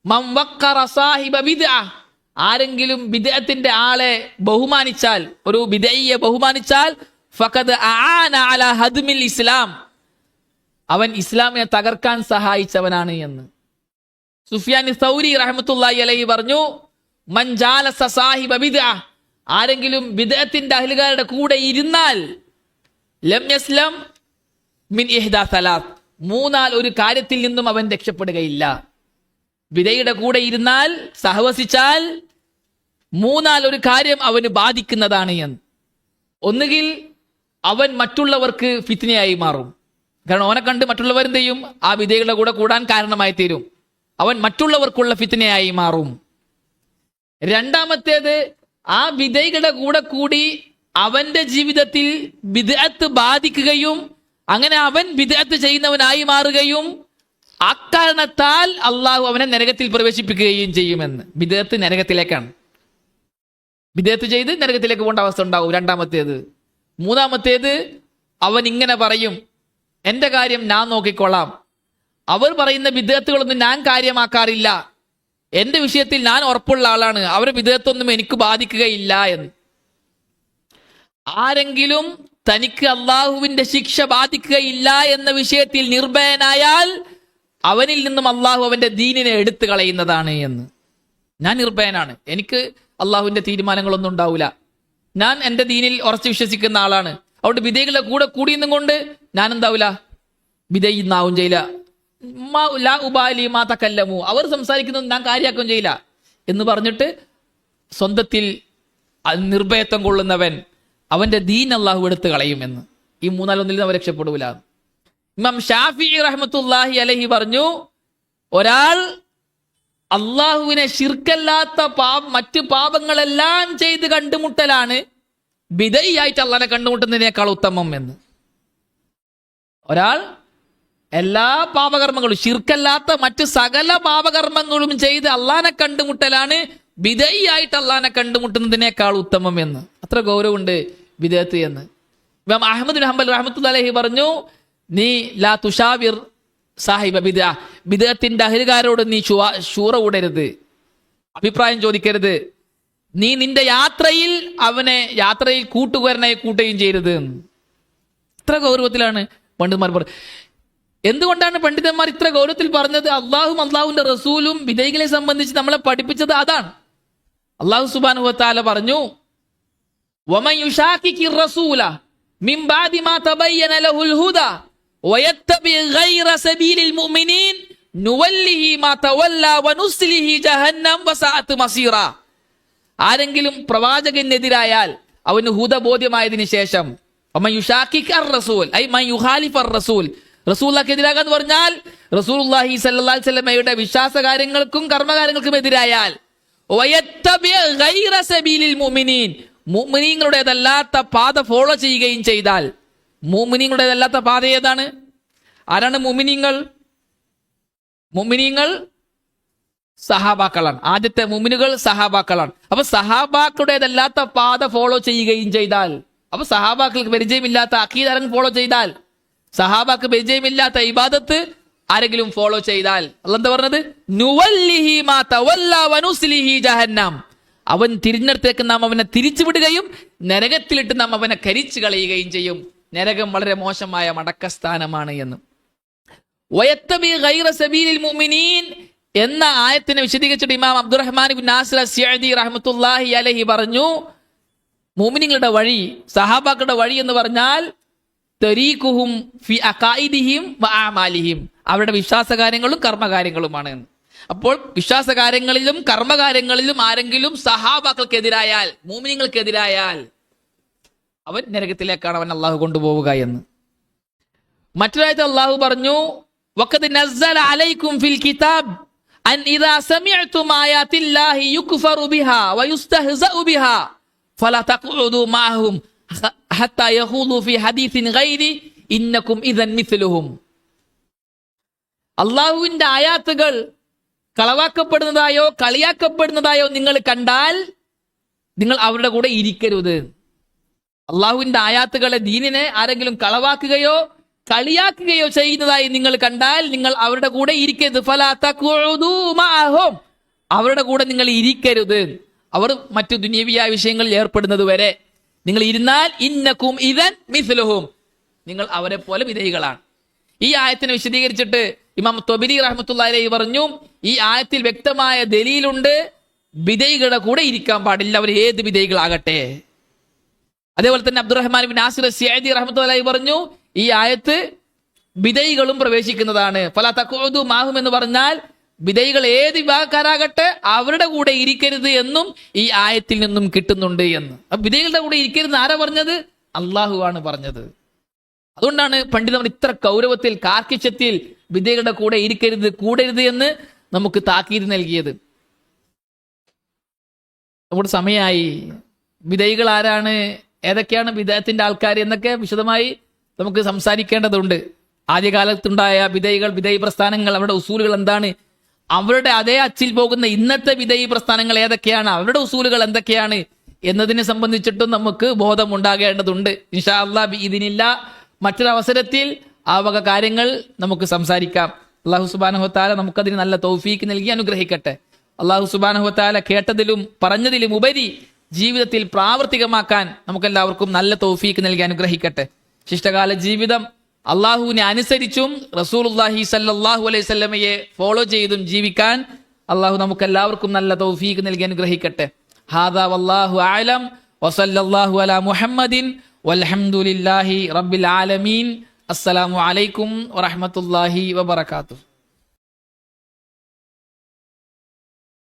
മൻ വഖറ സാഹിബ ബിദ്അ. ആരെങ്കിലും ബിദ്അത്തിന്റെ ആളെ ബഹുമാനിച്ചാൽ, ഒരു ബിദ്അയെ ബഹുമാനിച്ചാൽ, ഫഖദ് അആന അലാ ഹദ്മിൽ ഇസ്ലാം, അവൻ ഇസ്ലാമിനെ തകർക്കാൻ സഹായിച്ചവനാണ് എന്ന്. സുഫിയാൻ സൗരി റഹ്മത്തുള്ളാഹി അലൈഹി പറഞ്ഞു, മൻ ജാലസ സാഹിബ ബിദ്അ. ആരെങ്കിലും ബിദ്അത്തിന്റെ അഹ്ലുകാരുടെ കൂടെ ഇരുന്നാൽ, ലം യസ്ലം മിൻ ഇഹ്ദാ സലാത്ത്, മൂന്നാൽ ഒരു കാര്യത്തിൽ നിന്നും അവൻ രക്ഷപ്പെടുകയില്ല. ബിദ്അയുടെ കൂടെ ഇരുന്നാൽ, സഹവസിച്ചാൽ, മൂന്നാൽ ഒരു കാര്യം അവന് ബാധിക്കുന്നതാണ് എന്ന്. ഒന്നുകിൽ അവൻ മറ്റുള്ളവർക്ക് ഫിത്നയായി മാറും. കാരണം ഓനെ കണ്ട് മറ്റുള്ളവർ എന്ത് ചെയ്യും? ആ ബിദ്അയുടെ കൂടെ കൂടാൻ കാരണമായി തീരും. അവൻ മറ്റുള്ളവർക്കുള്ള ഫിത്നയായി മാറും. രണ്ടാമത്തേത്, ആ ബിദ്അയുടെ കൂടെ കൂടി അവന്റെ ജീവിതത്തിൽ ബിദ്അത്ത് ബാധിക്കുകയും അങ്ങനെ അവൻ ബിദ്അത്ത് ചെയ്യുന്നവനായി മാറുകയും അക്കാരണത്താൽ അള്ളാഹു അവനെ നരകത്തിൽ പ്രവേശിപ്പിക്കുകയും ചെയ്യുമെന്ന്. ബിദ്അത്ത് നരകത്തിലേക്കാണ്. ബിദ്അത്ത് ചെയ്ത് നരകത്തിലേക്ക് പോകേണ്ട അവസ്ഥ ഉണ്ടാവും. രണ്ടാമത്തേത്. മൂന്നാമത്തേത്, അവൻ ഇങ്ങനെ പറയും, എന്റെ കാര്യം ഞാൻ നോക്കിക്കൊള്ളാം, അവർ പറയുന്ന ബിദ്അത്തുകളൊന്നും ഞാൻ കാര്യമാക്കാറില്ല, എന്റെ വിഷയത്തിൽ ഞാൻ ഉറപ്പുള്ള ആളാണ്, അവരുടെ ബിദ്അത്തൊന്നും എനിക്ക് ബാധിക്കുകയില്ല എന്ന്. ആരെങ്കിലും തനിക്ക് അള്ളാഹുവിന്റെ ശിക്ഷ ബാധിക്കുകയില്ല എന്ന വിഷയത്തിൽ നിർഭയനായാൽ അവനിൽ നിന്നും അള്ളാഹു അവന്റെ ദീനിനെ എടുത്തു കളയുന്നതാണ് എന്ന്. ഞാൻ നിർഭയനാണ്, എനിക്ക് അള്ളാഹുവിന്റെ തീരുമാനങ്ങളൊന്നും ഉണ്ടാവില്ല, ഞാൻ എന്റെ ദീനിൽ ഉറച്ചു വിശ്വസിക്കുന്ന ആളാണ്, അവിടെ ബിദ്അകളുടെ കൂടെ കൂടിയെന്നും കൊണ്ട് ഞാൻ എന്താവില്ല, ബിദ്അയിന്നാവും ചെയ്യില്ല. ലാ ഉബാലി മാ തകല്ലമു, അവർ സംസാരിക്കുന്നത് ഞാൻ കാര്യമാക്കുകയും ചെയ്യില്ല, എന്ന് പറഞ്ഞിട്ട് സ്വന്തത്തിൽ നിർഭയത്വം കൊള്ളുന്നവൻ അവന്റെ ദീൻ അള്ളാഹു എടുത്ത് കളയുമെന്ന്. ഈ മൂന്നാലൊന്നിൽ നിന്ന് അവൻ രക്ഷപ്പെടൂല. ഇമാം ഷാഫിഈ റഹ്മത്തുള്ളാഹി അലൈഹി പറഞ്ഞു, ഒരാൾ അള്ളാഹുവിനെ ശിർക്കല്ലാത്ത മറ്റ് പാപങ്ങളെല്ലാം ചെയ്ത് കണ്ടുമുട്ടലാണ് ബിദഈയായിട്ട് അള്ളാഹിനെ കണ്ടുമുട്ടുന്നതിനേക്കാൾ ഉത്തമം എന്ന്. ഒരാൾ എല്ലാ പാപകർമ്മങ്ങളും ശിർക്കല്ലാത്ത മറ്റ് സകല പാപകർമ്മങ്ങളും ചെയ്ത് അള്ളാഹിനെ കണ്ടുമുട്ടലാണ് ബിദഈയായിട്ട് അള്ളാഹിനെ കണ്ടുമുട്ടുന്നതിനേക്കാൾ ഉത്തമം എന്ന്. അത്ര ഗൗരവമുണ്ട് ബിദഅത്ത് എന്ന്. ഇമാം അഹ്മദ് ബിൻ ഹംബൽ റഹ്മത്തുള്ളാഹി അലൈഹി പറഞ്ഞു, നീ ലാ തുഷാവിർ സാഹിബ ബിദ്അ, ബിദ്അത്തിന്റെ അഹ്ലുകാരോട് നീ ശൂറ കൂടരുത്, അഭിപ്രായം ചോദിക്കരുത്. നീ നിന്റെ യാത്രയിൽ കൂട്ടുകാരനായി കൂട്ടുകയും ചെയ്യരുത്. ഇത്ര ഗൗരവത്തിലാണ് പണ്ഡിതന്മാർ പറഞ്ഞത്. എന്തുകൊണ്ടാണ് പണ്ഡിതന്മാർ ഇത്ര ഗൗരവത്തിൽ പറഞ്ഞത്? അള്ളാഹുവിന്റെ റസൂലും വിധേയികളെ സംബന്ധിച്ച് നമ്മളെ പഠിപ്പിച്ചത് അതാണ്. അള്ളാഹു സുബ്ഹാനഹു വ തആല പറഞ്ഞു, വമൻ യുശാഖിഖിർ റസൂല മിൻ ബഅദി മാ തബയ്യന ലഹുൽ ഹുദാ വയത്തബി ഗൈറ സബീലിൽ മുഅ്മിനീൻ നുവല്ലിഹി മാ തവല്ല വനുസ്ലിഹി ജഹന്നം വസഅത് മസീറ. ആരെങ്കിലും പ്രവാചകനെതിരായാൽ അവന് ഹുദ ബോധ്യമായതിനു ശേഷം വമൻ യുശാഖിഖിർ റസൂൽ ഐ മൻ യുഖാലിഫർ റസൂൽ, റസൂലുള്ളാഹിക്കെതിരാകാൻ എന്ന് പറഞ്ഞാൽ റസൂലുള്ളാഹി സ്വല്ലല്ലാഹി അലൈഹി വസല്ലമയുടെ വിശ്വാസ കാര്യങ്ങൾക്കും കർമ്മകാര്യങ്ങൾക്കും എതിരായാൽ വയത്തബി ഗൈറ സബീലിൽ മുഅ്മിനീൻ, മുഅ്മിനീങ്ങളുടേതല്ലാത്ത പാത ഫോളോ ചെയ്യുകയും ചെയ്താൽ. മുഅ്മിനീങ്ങളുടേതല്ലാത്ത പാത ഏതാണ്? ആരാണ് മുഅ്മിനീങ്ങൾ? മുഅ്മിനീങ്ങൾ സഹാബാക്കളാണ്. ആദ്യത്തെ മുഅ്മിനുകൾ സഹാബാക്കളാണ്. അപ്പൊ സഹാബാക്കളുടേതല്ലാത്ത പാത ഫോളോ ചെയ്യുകയും ചെയ്താൽ, അപ്പൊ സഹാബാക്കൾക്ക് പരിചയമില്ലാത്ത അഖീദ ആരെങ്കിലും ഫോളോ ചെയ്താൽ, സഹാബാക്ക് പരിചയമില്ലാത്ത ഇബാദത്ത് ആരെങ്കിലും ഫോളോ ചെയ്താൽ, അല്ലാഹ് എന്താ പറഞ്ഞത്? നുവല്ലിഹി മാ തവല്ല വനുസ്ലിഹി ജഹന്നം, അവൻ തിരിഞ്ഞിടത്തേക്ക് നാം അവനെ തിരിച്ചുവിടുകയും നരകത്തിലിട്ട് നാം അവനെ കരിച്ചു കളയുകയും ചെയ്യും. നരകം വളരെ മോശമായ മടക്കസ്ഥാനമാണ് എന്ന്. വയത്തബി ഗൈറ സബീലിൽ മുഅ്മിനീൻ എന്ന ആയത്തിനെ വിശദീകരിച്ചിട്ട് ഇമാം അബ്ദുറഹ്മാൻ ഇബ്നു നാസിർ അസ്സഅദി റഹ്മത്തുള്ളാഹി അലൈഹി പറഞ്ഞു, മുഅ്മിനീങ്ങളുടെ വഴി, സഹാബാക്കളുടെ വഴി എന്ന് പറഞ്ഞാൽ തരീഖുഹും ഫി അഖായിദിഹിം വ അഅമാലിഹിം, അവരുടെ വിശ്വാസകാര്യങ്ങളും കർമ്മകാര്യങ്ങളുമാണ്. അപ്പോൾ വിശ്വാസകാര്യങ്ങളിലും കർമ്മകാര്യങ്ങളിലും ആരെങ്കിലും സഹാബാക്കൾക്കെതിരായാൽ, മുഅ്മിനീങ്ങൾക്കെതിരായാൽ അവൻ നരകത്തിലേക്കാണ് അവൻ അള്ളാഹു കൊണ്ടുപോവുക എന്ന്. മറ്റൊരായത്തിൽ അള്ളാഹു പറഞ്ഞു, വഖദ് നസ്സല അലൈക്കും ഫിൽ കിതാബ് അൻ ഇദാ സമിഅ്തും ആയാതില്ലാഹി യുക്ഫറു ബിഹാ വയുസ്തഹ്സഉ ബിഹാ ഫലാ തഖഉദു മഅഹും ഹത്താ യഖൂദു ഫി ഹദീസിൻ ഗൈരി ഇന്നകും ഇദൻ മിസ്ലുഹും. അള്ളാഹുവിന്റെ ആയാത്തുകൾ കളവാക്കപ്പെടുന്നതായോ കളിയാക്കപ്പെടുന്നതായോ നിങ്ങൾ കണ്ടാൽ നിങ്ങൾ അവരുടെ കൂടെ ഇരിക്കരുത്. അള്ളാഹുവിന്റെ ആയാത്തുകളെ, ദീനിനെ ആരെങ്കിലും കളവാക്കുകയോ കളിയാക്കുകയോ ചെയ്യുന്നതായി നിങ്ങൾ കണ്ടാൽ നിങ്ങൾ അവരുടെ കൂടെ ഇരിക്കരുത്. ഫലാ തഖഉദു മഅഹും, അവരുടെ കൂടെ നിങ്ങൾ ഇരിക്കരുത്. അവർ മറ്റു ദുനിയവിയായ വിഷയങ്ങളിൽ ഏർപ്പെടുന്നത് വരെ നിങ്ങൾ ഇരുന്നാൽ ഇന്നകും ഇദൻ മിസ്ലുഹും, നിങ്ങൾ അവരെ പോലെ വിധേയികളാണ്. ഈ ആയത്തിനെ വിശദീകരിച്ചിട്ട് ഇമാം ത്വബരി റഹ്മത്തുള്ളാഹി അലൈഹി പറഞ്ഞു, ഈ ആയത്തിൽ വ്യക്തമായ ദലീലുണ്ട്, വിധേയികളുടെ കൂടെ ഇരിക്കാൻ പാടില്ല, അവർ ഏത് വിധേയികളാകട്ടെ. അതേപോലെ തന്നെ അബ്ദുറഹ്മാൻ ഇബ്നു നാസിർ അസ്സഅദി റഹ്മത്തുള്ളാഹി അലൈഹി പറഞ്ഞു, ഈ ആയത്ത് വിധേയികളും പ്രവേശിക്കുന്നതാണ്. ഫലാ തഖഉദു മഅഹും എന്ന് പറഞ്ഞാൽ വിധേയികൾ ഏത് വിഭാഗക്കാരാകട്ടെ അവരുടെ കൂടെ ഇരിക്കരുത് എന്നും ഈ ആയത്തിൽ നിന്നും കിട്ടുന്നുണ്ട് എന്ന്. അപ്പൊ വിധേയികളുടെ കൂടെ ഇരിക്കരുത് ആരാ പറഞ്ഞത്? അള്ളാഹു ആണ് പറഞ്ഞത്. അതുകൊണ്ടാണ് പണ്ഡിതന്മാർ ഇത്ര ഗൗരവത്തിൽ, കാർക്കിഷ്യത്തിൽ വിധേയികളുടെ കൂടെ ഇരിക്കരുത്, കൂടരുത് എന്ന് നമുക്ക് താക്കീത് നൽകിയത്. നമ്മുടെ സമയമായി. വിധേയികൾ ആരാണ്, ഏതൊക്കെയാണ് വിധേയത്തിന്റെ ആൾക്കാർ എന്നൊക്കെ വിശദമായി നമുക്ക് സംസാരിക്കേണ്ടതുണ്ട്. ആദ്യകാലത്തുണ്ടായ വിധേയികൾ, വിധേയി പ്രസ്ഥാനങ്ങൾ, അവരുടെ ഉസൂലുകൾ എന്താണ്, അവരുടെ അതേ അച്ചിൽ പോകുന്ന ഇന്നത്തെ വിധേയി പ്രസ്ഥാനങ്ങൾ ഏതൊക്കെയാണ്, അവരുടെ ഉസൂലുകൾ എന്തൊക്കെയാണ് എന്നതിനെ സംബന്ധിച്ചിട്ടും നമുക്ക് ബോധമുണ്ടാകേണ്ടതുണ്ട്. ഇൻഷാ അല്ലാഹ് ബിഇദ്നില്ലാ മറ്റൊരവസരത്തിൽ ആ വക കാര്യങ്ങൾ നമുക്ക് സംസാരിക്കാം. അല്ലാഹു സുബ്ഹാനഹു വ തആല നമുക്കതിന് നല്ല തൗഫീക്ക് നൽകി അനുഗ്രഹിക്കട്ടെ. അല്ലാഹു സുബ്ഹാനഹു വ തആല കേട്ടതിലും പറഞ്ഞതിലും ഉപരി ജീവിതത്തിൽ പ്രാവർത്തികമാക്കാൻ നമുക്കെല്ലാവർക്കും നല്ല തൗഫീക്ക് നൽകി അനുഗ്രഹിക്കട്ടെ. ശിഷ്ടകാല ജീവിതം അള്ളാഹുവിനെ അനുസരിച്ചും റസൂലുള്ളാഹി സ്വല്ലല്ലാഹു അലൈഹി വസല്ലമയെ ഫോളോ ചെയ്തും ജീവിക്കാൻ അള്ളാഹു നമുക്കെല്ലാവർക്കും നല്ല തൗഫീക്ക് നൽകി അനുഗ്രഹിക്കട്ടെ. ഹാദാ വല്ലാഹു അഅലം വസല്ലല്ലാഹു അലാ മുഹമ്മദിൻ വൽഹംദുലില്ലാഹി റബ്ബിൽ ആലമീൻ. അസ്സലാമു അലൈക്കും വറഹ്മത്തുള്ളാഹി വബറകാതുഹു.